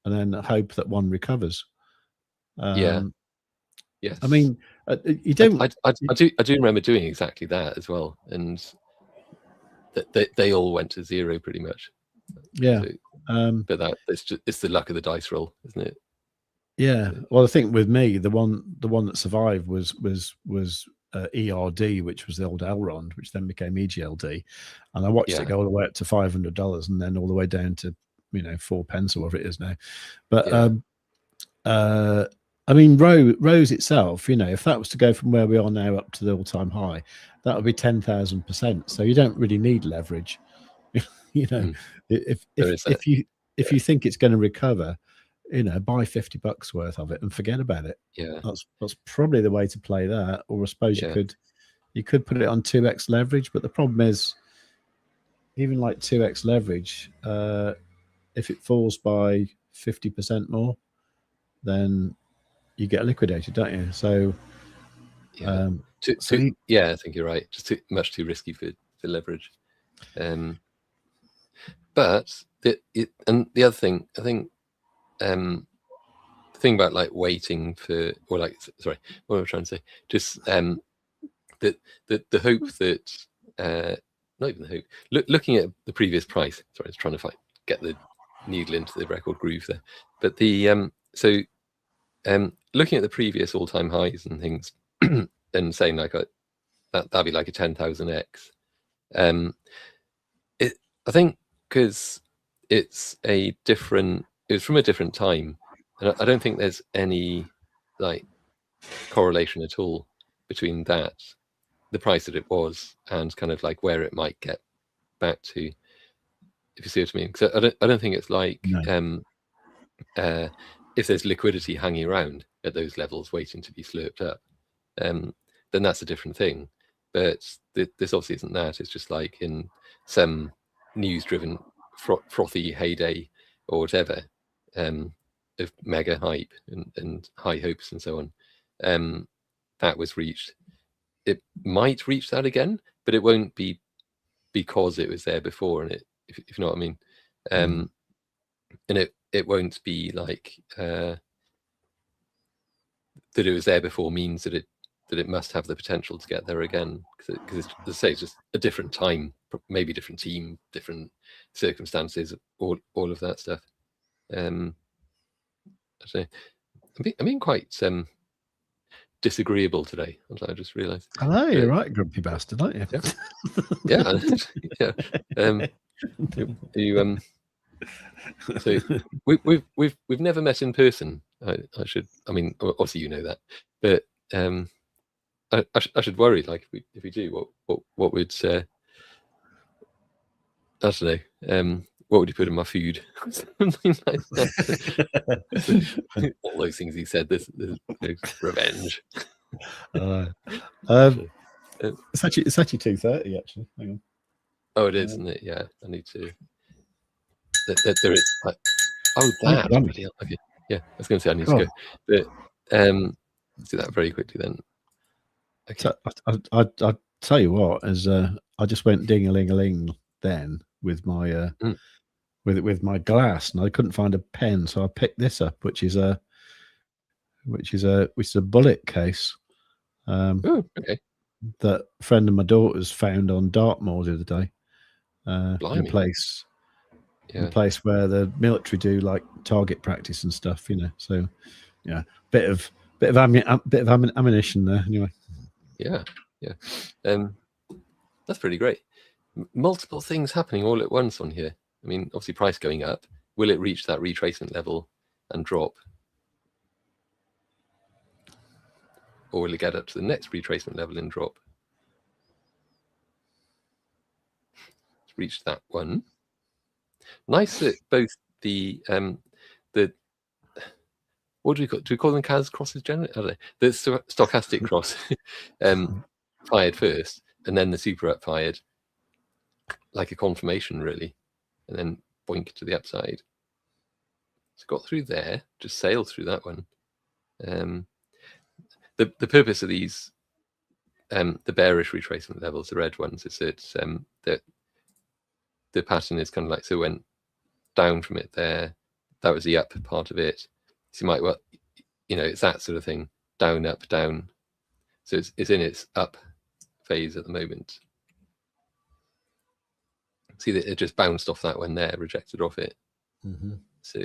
and then hope that one recovers. Yes. I mean, you don't. I do remember doing exactly that as well, and they all went to zero pretty much. Yeah. So, but it's the luck of the dice roll, isn't it? Yeah. Well, I think with me, the one that survived was ERD, which was the old Elrond, which then became EGLD, and I watched it go all the way up to $500, and then all the way down to 4 pence or whatever it is now. But I mean, Rose itself, if that was to go from where we are now up to the all-time high, that would be 10,000%. So you don't really need leverage. If you think it's going to recover, buy $50 worth of it and forget about it. Yeah, that's probably the way to play that. Or I suppose you could put it on 2x leverage, but the problem is, even like 2x leverage, if it falls by 50% more, then you get liquidated, don't you? So I think you're right. Just much too risky for leverage. But the other thing, I think, the thing about like waiting for, or like, sorry, what am I trying to say? Just the hope that, not even the hope. Looking at the previous price. Sorry, I was trying to get the needle into the record groove there. But looking at the previous all-time highs and things, and saying like that'd be like a 10,000x. I think because it's from a different time, and I don't think there's any like correlation at all between that, the price that it was, and kind of like where it might get back to, if you see what I mean. Because I don't think it's like if there's liquidity hanging around at those levels waiting to be slurped up, then that's a different thing. But this obviously isn't that. It's just like in some news-driven frothy heyday or whatever, of mega hype and high hopes and so on, that was reached. It might reach that again, but it won't be because it was there before, and if you know what I mean. And it won't be like that it was there before means that it must have the potential to get there again, because as I say, it's just a different time, maybe different team, different circumstances, all of that stuff. I'm being quite disagreeable today. I just realised. I know, you're right, grumpy bastard, aren't you? Yeah. So we've never met in person. I mean, obviously you know that, but I should worry. Like if we do, what would I don't know. What would you put in my food? Something like that. All those things he said. This revenge. It's actually 2:30 actually. Hang on. Oh, it is, isn't it? Yeah, I need to. There is. That. Okay. Yeah, I was going to say I need to go, but let's do that very quickly then. Okay. So I tell you what, as I just went ding-a-ling-a-ling then with my with my glass, and I couldn't find a pen, so I picked this up, which is a bullet case. Okay. That a friend of my daughter's found on Dartmoor the other day. In a place where the military do like target practice and stuff, So, yeah, bit of ammunition there. Anyway. Yeah. That's pretty great. Multiple things happening all at once on here. I mean, obviously, price going up. Will it reach that retracement level and drop, or will it get up to the next retracement level and drop? It's reached that one. Nice that both the what do we call? Do we call them CAS crosses generally? I don't know. The stochastic cross fired first, and then the super up fired, like a confirmation really, and then boink to the upside. It's got through there, just sailed through that one. the purpose of these the bearish retracement levels, the red ones, is that the pattern is kind of like, so it went down from it there, that was the up part of it. So you might, well, you know, it's that sort of thing, down, up, down. So it's in its up phase at the moment. See that it just bounced off that one there, rejected off it. Mm-hmm. So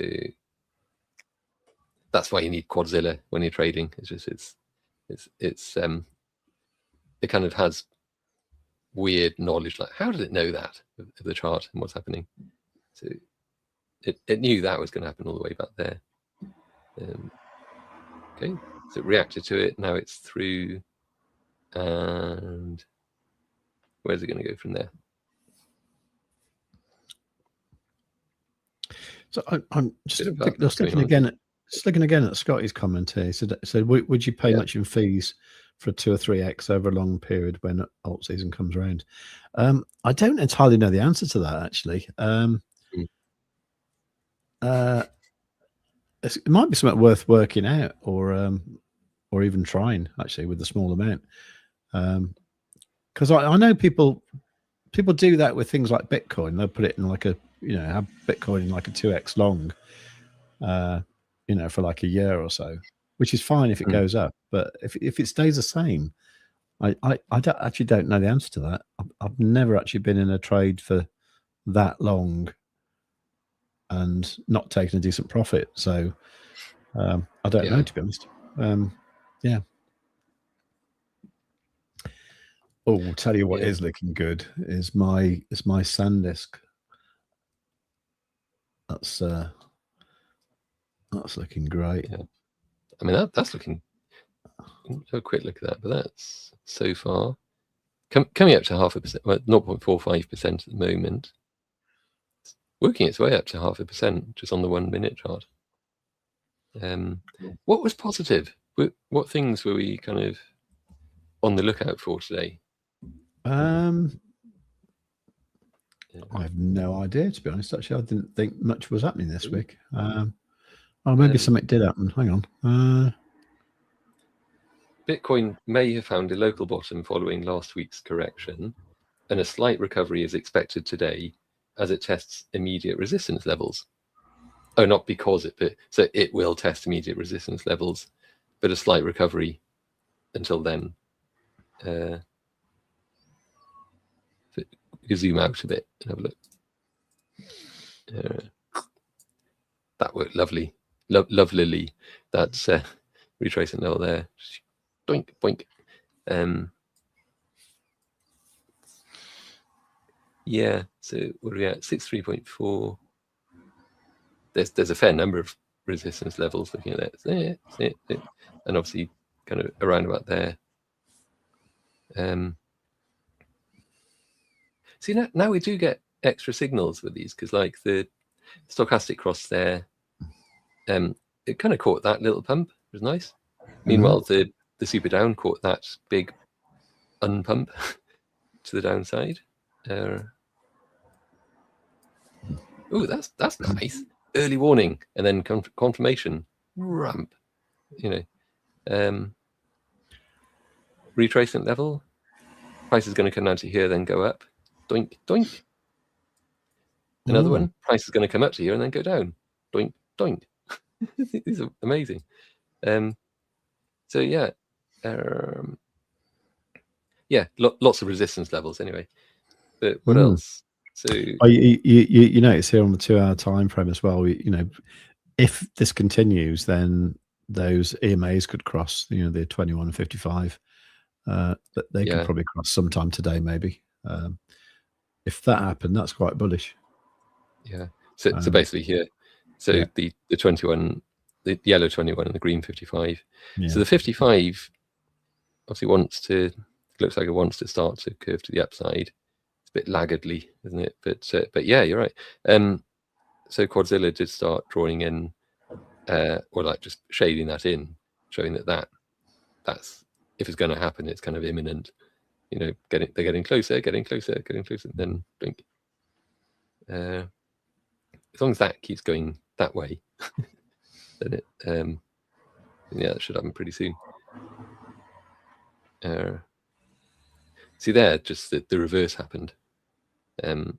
that's why you need Quadzilla when you're trading. It's just it kind of has weird knowledge, like how did it know that of the chart and what's happening? So it knew that was going to happen all the way back there. Okay, so it reacted to it. Now it's through, and where's it going to go from there? So I'm just looking again at Scotty's comment here. So would you pay much in fees for a 2 or 3x over a long period when alt season comes around? I don't entirely know the answer to that, actually. It might be something worth working out, or even trying actually with a small amount. Because I know people do that with things like Bitcoin. They'll put it in like a, you know, have Bitcoin in like a 2x long, you know, for like a year or so, which is fine if it goes up. But if it stays the same, I actually don't know the answer to that. I've never actually been in a trade for that long and not taking a decent profit. So I don't know, to be honest. Yeah. Oh, I'll tell you what is looking good is my SanDisk. That's looking great. Yeah. I mean that's looking. Have a quick look at that, but that's so far coming up to 0.5%, well, 0.45% at the moment. It's working its way up to 0.5% just on the 1 minute chart. What was positive? What things were we kind of on the lookout for today? I have no idea, to be honest. Actually, I didn't think much was happening this week. Maybe something did happen. Hang on. Bitcoin may have found a local bottom following last week's correction, and a slight recovery is expected today as it tests immediate resistance levels. Oh, not because so it will test immediate resistance levels, but a slight recovery until then. You can zoom out a bit and have a look. That worked lovely. Lovelily. That's retracing level there. Doink, boink. Yeah, so what are we at? 63.4. There's a fair number of resistance levels looking at that. And obviously kind of around about there. See, now we do get extra signals with these, because like the stochastic cross there, it kind of caught that little pump. It was nice. Meanwhile, the super down caught that big unpump to the downside. Oh, that's nice. Early warning and then confirmation ramp. You know, retracement level. Price is going to come down to here, then go up. Doink, doink. Another one. Price is going to come up to here and then go down. Doink, doink. These are amazing. So yeah, lots of resistance levels anyway. But what else? So you notice here on the 2 hour time frame as well. You know, if this continues, then those EMAs could cross. You know, the 21 and 55. But they can probably cross sometime today, maybe. If that happened, that's quite bullish. Yeah. So basically here, so the 21, the yellow 21 and the green 55. Yeah. So the 55 obviously looks like it wants to start to curve to the upside. It's a bit laggardly, isn't it? But yeah, you're right. So Quadzilla did start drawing in, or like just shading that in, showing that's if it's going to happen, it's kind of imminent. You know, they're getting closer, then blink. As long as that keeps going that way, then it that should happen pretty soon. see there, just the reverse happened, and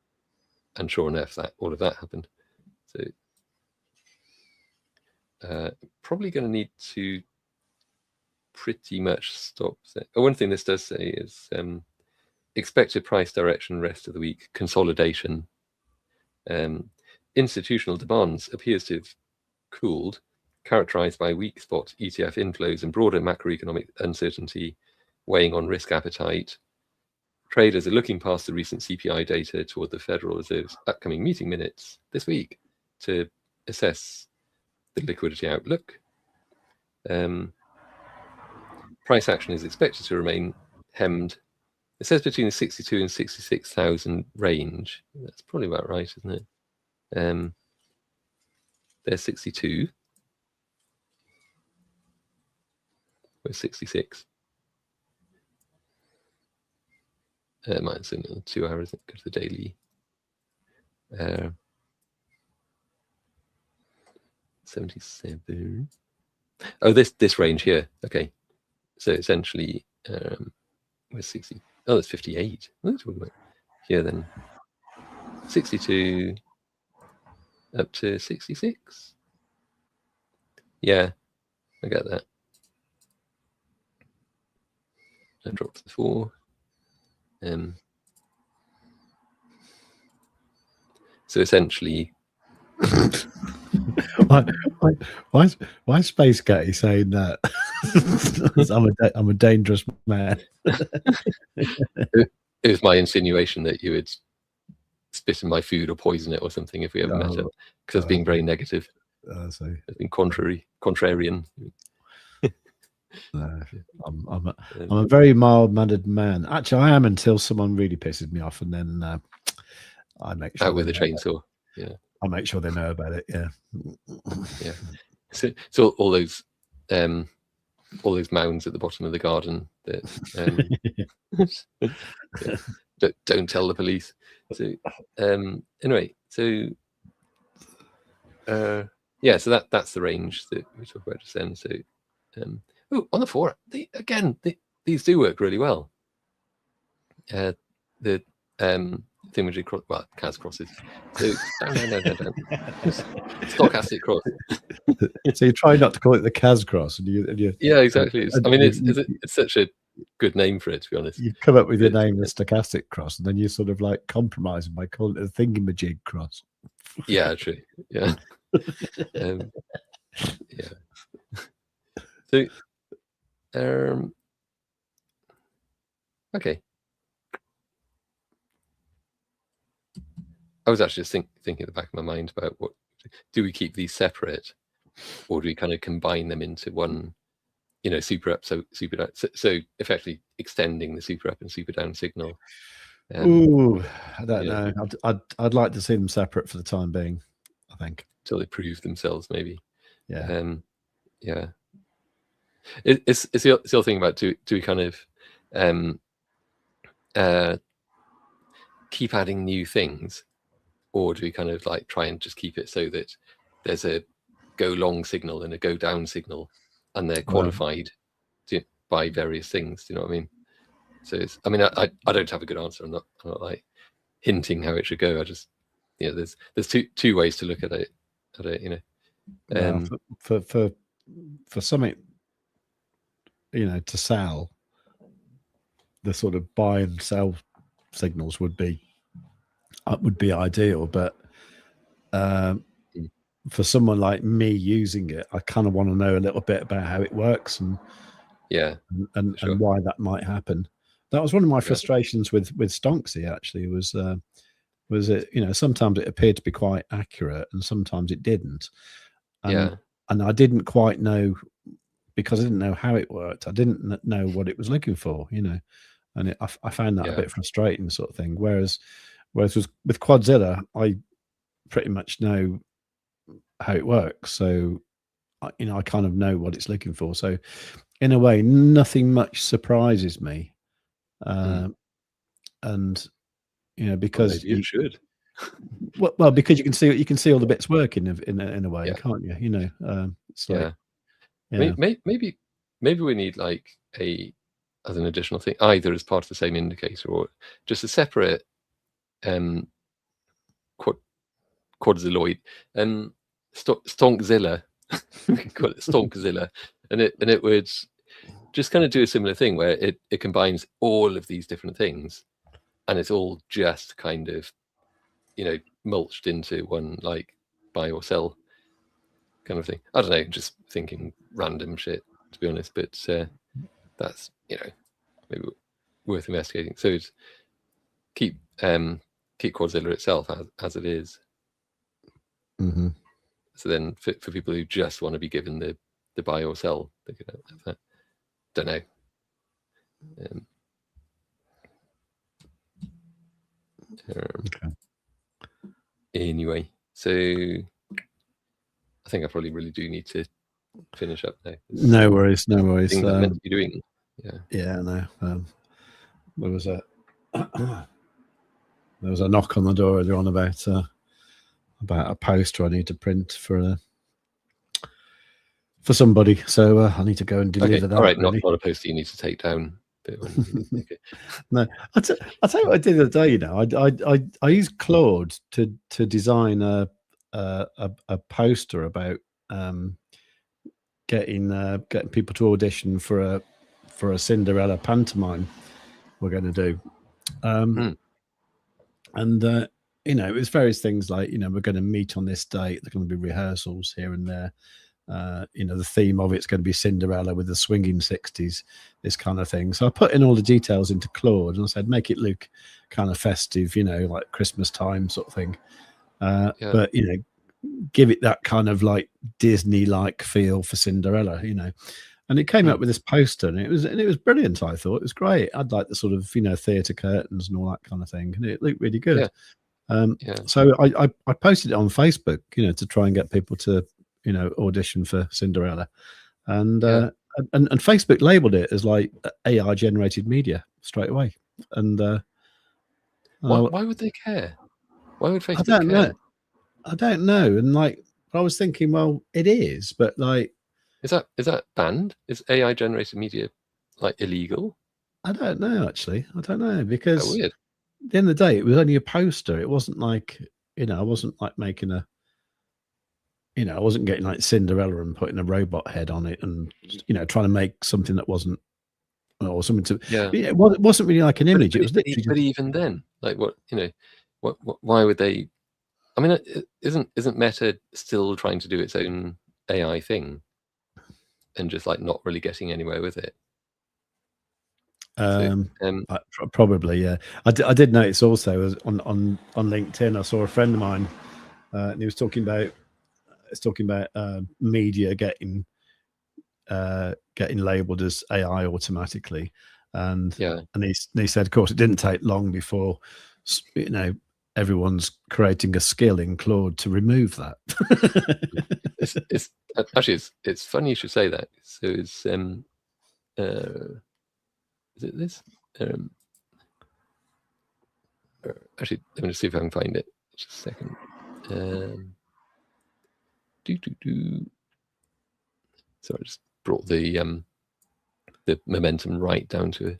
sure enough, that all of that happened. So probably going to need to pretty much stop there. One thing this does say is expected price direction rest of the week consolidation. Institutional demands appears to have cooled, characterized by weak spot ETF inflows and broader macroeconomic uncertainty weighing on risk appetite. Traders are looking past the recent CPI data toward the Federal Reserve's upcoming meeting minutes this week to assess the liquidity outlook. Price action is expected to remain hemmed. It says between the 62 and 66,000 range. That's probably about right, isn't it? There's 62. We're 66. Mine's in 2 hours. Go to the daily. 77. Oh, this range here. Okay. So essentially, we're 60. Oh, that's 58. What are you talking about? Here then. 62 up to 66. Yeah, I get that. I dropped the 4. So essentially, why Space Cat is saying that? I'm a dangerous man. It was my insinuation that you would spit in my food or poison it or something if we ever met up, because I was being very negative. I've been contrarian. I'm a very mild-mannered man. Actually, I am until someone really pisses me off, and then I make sure out with a chainsaw. Yeah, I make sure they know about it. Yeah, yeah. So all those mounds at the bottom of the garden that don't tell the police. So anyway, so yeah, so that's the range that we talked about just then. So on the 4, these do work really well. The Thingamajig cross, well, CAS crosses. So no. Stochastic cross. So you try not to call it the CAS cross, and you yeah, exactly. It's such a good name for it, to be honest. You come up with your name, the stochastic cross, and then you sort of like compromise by calling it a Thingamajig cross. Yeah, true. Yeah. Yeah. So okay. I was actually just thinking at the back of my mind about what do we keep these separate, or do we kind of combine them into one, super up, so super down, so effectively extending the super up and super down signal. Ooh, I don't know. I'd like to see them separate for the time being, I think, until they prove themselves, maybe. Yeah. Yeah. It's the other thing about do we kind of keep adding new things, or do we kind of like try and just keep it so that there's a go long signal and a go down signal, and they're qualified by various things? Do you know what I mean? So I don't have a good answer. I'm not like hinting how it should go. I just there's two ways to look at it. For something to sell, the sort of buy and sell signals would be ideal, but for someone like me using it, I kind of want to know a little bit about how it works and why that might happen. That was one of my frustrations with Stonksy, actually, was it sometimes it appeared to be quite accurate and sometimes it didn't, and I didn't quite know, because I didn't know how it worked. I didn't know what it was looking for, and I found that a bit frustrating, sort of thing. Whereas with Quadzilla, I pretty much know how it works, so I kind of know what it's looking for. So in a way, nothing much surprises me, and because maybe it should. well, because you can see all the bits working in a way, can't you? It's like, maybe we need like a as an additional thing, either as part of the same indicator or just a separate Quadzilloid Stonkzilla. We can call it Stonkzilla, and it would just kind of do a similar thing where it combines all of these different things, and it's all just kind of, you know, mulched into one like buy or sell kind of thing. I don't know, just thinking random shit, to be honest, but that's, you know, maybe worth investigating. So it's keep Quadzilla itself as it is. Mm-hmm. So then for people who just want to be given the buy or sell, they could have that. Don't know. Okay. Anyway, so I think I probably really do need to finish up now. No worries, no worries. Things I'm meant to be doing. Yeah, no. There was a knock on the door earlier on about a poster I need to print for somebody. So I need to go and deliver that. All right, really. not a poster you need to take down. No, I'll tell you what I did the other day. You know, I used Claude to design a poster about getting people to audition for a Cinderella pantomime we're going to do. And you know, it was various things like, you know, we're going to meet on this date. There's going to be rehearsals here and there. You know, the theme of it's going to be Cinderella with the swinging 60s, this kind of thing. So I put in all the details into Claude and I said, make it look kind of festive, you know, like Christmas time sort of thing. But, you know, give it that kind of like Disney-like feel for Cinderella, you know. And it came up with this poster, and it was brilliant. I thought it was great. I'd like the sort of, you know, theatre curtains and all that kind of thing, and it looked really good. So I posted it on Facebook, you know, to try and get people to, you know, audition for Cinderella, and Facebook labelled it as like AI generated media straight away. And why would they care? Why would Facebook I don't care? know. I don't know. And like, I was thinking, well, it is, but like, is that banned? Is AI generated media like illegal? I don't know, actually. I don't know, because weird. At the end of the day, it was only a poster. It wasn't like, you know, I wasn't like making a, you know, I wasn't getting like Cinderella and putting a robot head on it and, you know, trying to make something that wasn't, or something to, it wasn't really like an image. But it was literally but even then, like, what, you know, what why would they? I mean, isn't Meta still trying to do its own AI thing and just like not really getting anywhere with it? Probably, yeah. I did notice also on LinkedIn, I saw a friend of mine, and he was talking about media getting labeled as AI automatically, and he said, of course, it didn't take long before, you know, everyone's creating a skill in Claude to remove that. it's actually it's funny you should say that. So it's is it this? Actually, let me just see if I can find it. Just a second. So I just brought the momentum right down to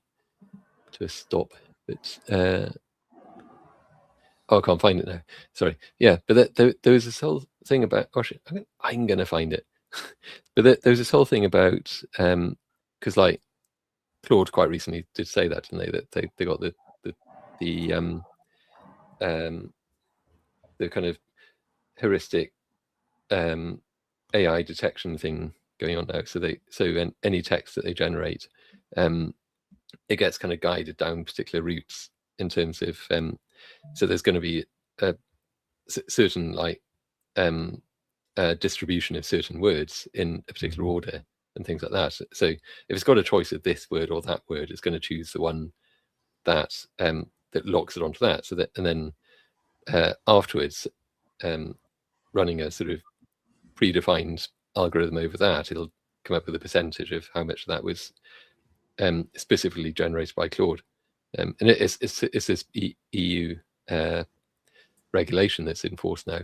a stop. But I can't find it now. Sorry. Yeah, but there was this whole thing about. Oh shit! I'm gonna find it. But there was this whole thing about because like Claude quite recently did say that, didn't they? That they got the kind of heuristic AI detection thing going on now. So any text that they generate, it gets kind of guided down particular routes in terms of so there's going to be a certain like distribution of certain words in a particular order and things like that. So if it's got a choice of this word or that word, it's going to choose the one that that locks it onto that. So that, and then afterwards, running a sort of predefined algorithm over that, it'll come up with a percentage of how much of that was specifically generated by Claude. And it's this EU regulation that's in force now,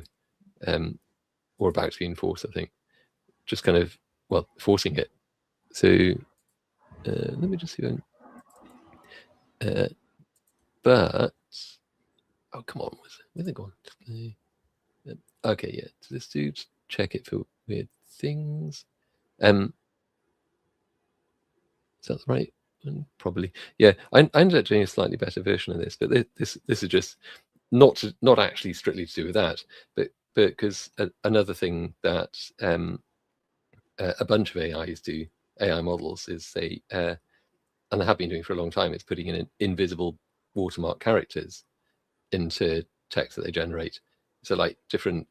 or about to be enforced, I think. Just kind of, well, forcing it. So let me just see. But oh, come on, where's it gone? Okay, yeah. So this dude, check it for weird things. Is that the right one? Probably. Yeah, I ended up doing a slightly better version of this, but this is just not actually strictly to do with that, but because another thing that a bunch of AIs do, AI models, is they and they have been doing for a long time, is putting in invisible watermark characters into text that they generate. So like different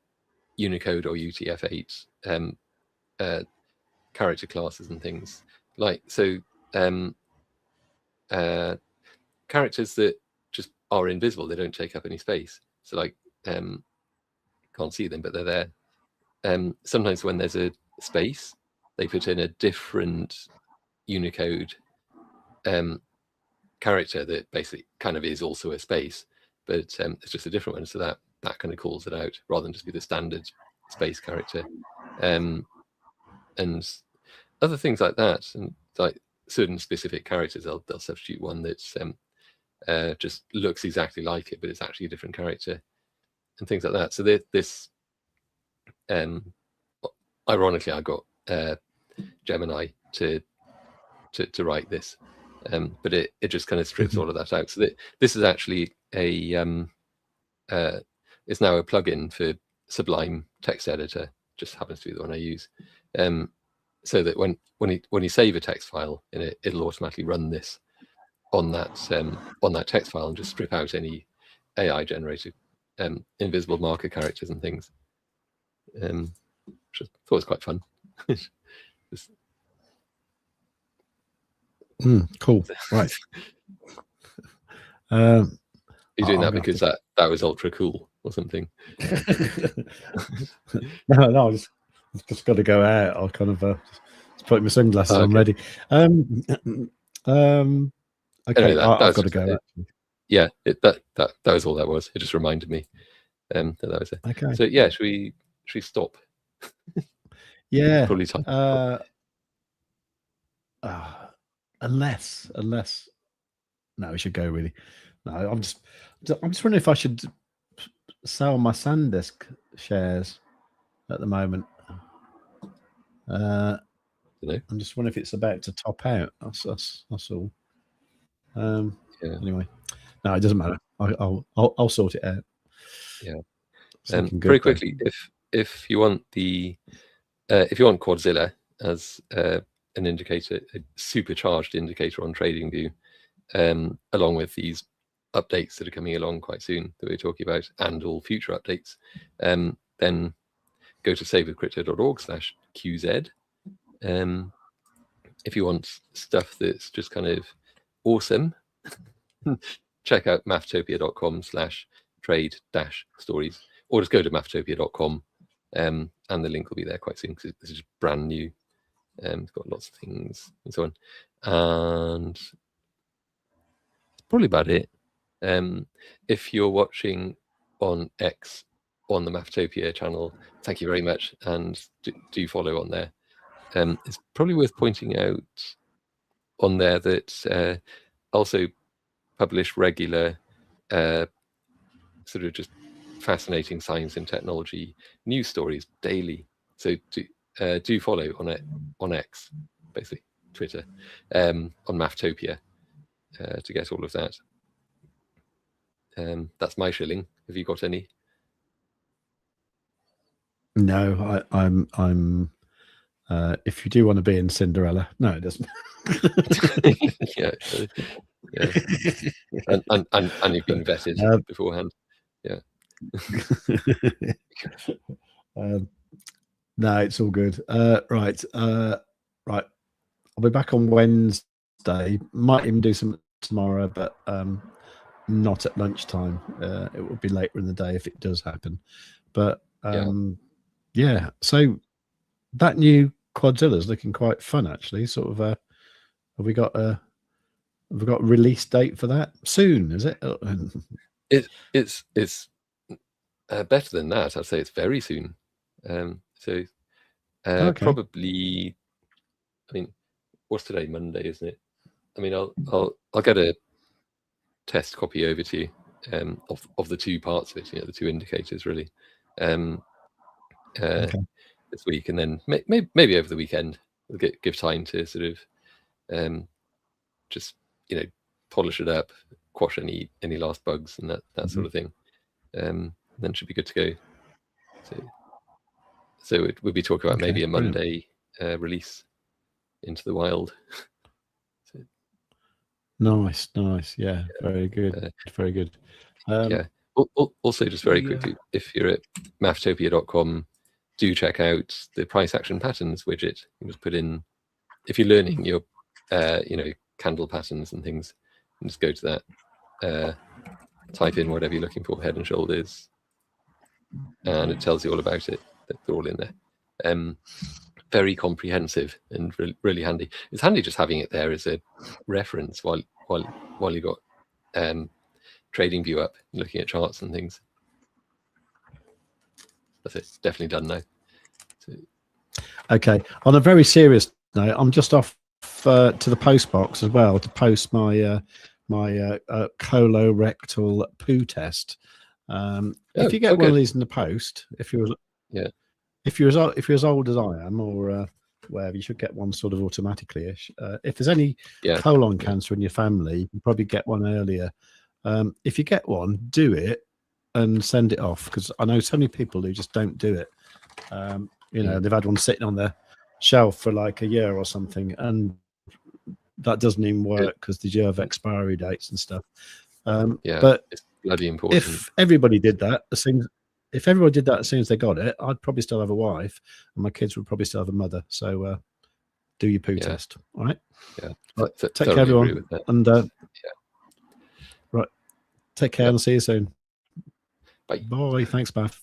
Unicode or UTF-8 character classes and things. Like, so characters that just are invisible, they don't take up any space. So like, can't see them, but they're there. Sometimes when there's a space, they put in a different Unicode character that basically kind of is also a space, but it's just a different one. So that kind of calls it out rather than just be the standard space character. And other things like that, and like certain specific characters, they'll substitute one that's just looks exactly like it, but it's actually a different character, and things like that. So this, ironically, I got Gemini to write this, but it just kind of strips all of that out. So this is actually a it's now a plugin for Sublime text editor. Just happens to be the one I use. So that when you save a text file in it, it'll automatically run this on that text file and just strip out any AI generated invisible marker characters and things. Which I thought was quite fun. Cool. Right. You're doing that because that was ultra cool or something? No, I've just got to go out. I'll kind of just put my sunglasses on, ready. Okay, anyway, I've got to go. Yeah, that was all that was. It just reminded me that was it. Okay. So yeah, should we stop? Yeah. Probably time. Unless no, we should go really. No, I'm just wondering if I should sell my SanDisk shares at the moment. I'm just wondering if it's about to top out. That's all. Yeah. Anyway, no, it doesn't matter. I'll sort it out. Yeah. Very quickly, if you want Quadzilla as an indicator, a supercharged indicator on TradingView, along with these updates that are coming along quite soon that we're talking about, and all future updates, then go to savewithcrypto.org/QZ. If you want stuff that's just kind of awesome, check out maftopia.com/trade-stories, or just go to maftopia.com, and the link will be there quite soon because this is brand new. It's got lots of things and so on, and that's probably about it. If you're watching on X on the Maftopia channel, thank you very much, and do follow on there. It's probably worth pointing out on there that also publish regular sort of just fascinating science and technology news stories daily. So do follow on it on X, basically Twitter, on Maftopia, to get all of that. That's my shilling. Have you got any? No, I'm. If you do want to be in Cinderella, no, it doesn't. Yeah. And you've been vetted beforehand. Yeah. No, it's all good. Right. Right. I'll be back on Wednesday. Might even do some tomorrow, but not at lunchtime. It will be later in the day if it does happen. But yeah. So that new Quadzilla is looking quite fun, actually. Sort of. Have we got a release date for that soon? Is it? It's better than that. I'd say it's very soon. So probably. I mean, what's today? Monday, isn't it? I mean, I'll get a test copy over to you of the two parts of it, the two indicators really, Okay. this week, and then maybe over the weekend we'll give time to sort of just polish it up, quash any last bugs and that sort of thing. Then should be good to go. So we'll be talking about maybe a Monday release into the wild. Nice. Yeah, very good. Very good. Yeah. Also, just very quickly, if you're at maftopia.com, do check out the price action patterns widget. You just put in, if you're learning your candle patterns and things, and just go to that, type in whatever you're looking for, head and shoulders, and it tells you all about it. They're all in there. Very comprehensive and really handy. It's handy just having it there as a reference while you got TradingView up, looking at charts and things. That's it. Definitely done now. So, okay. On a very serious note, I'm just off to the post box as well to post my my colorectal poo test. If you get one of these in the post, if you're as old as I am, or wherever, you should get one sort of automatically-ish. If there's any colon cancer in your family, you can probably get one earlier. If you get one, do it and send it off, because I know so many people who just don't do it. They've had one sitting on their shelf for like a year or something, and that doesn't even work because they do have expiry dates and stuff. But it's bloody important. If everybody did that as soon as they got it, I'd probably still have a wife, and my kids would probably still have a mother. So do your poo test. All right. Yeah. Take care, everyone. And right. Take care and see you soon. Bye. Bye. Thanks, Maff.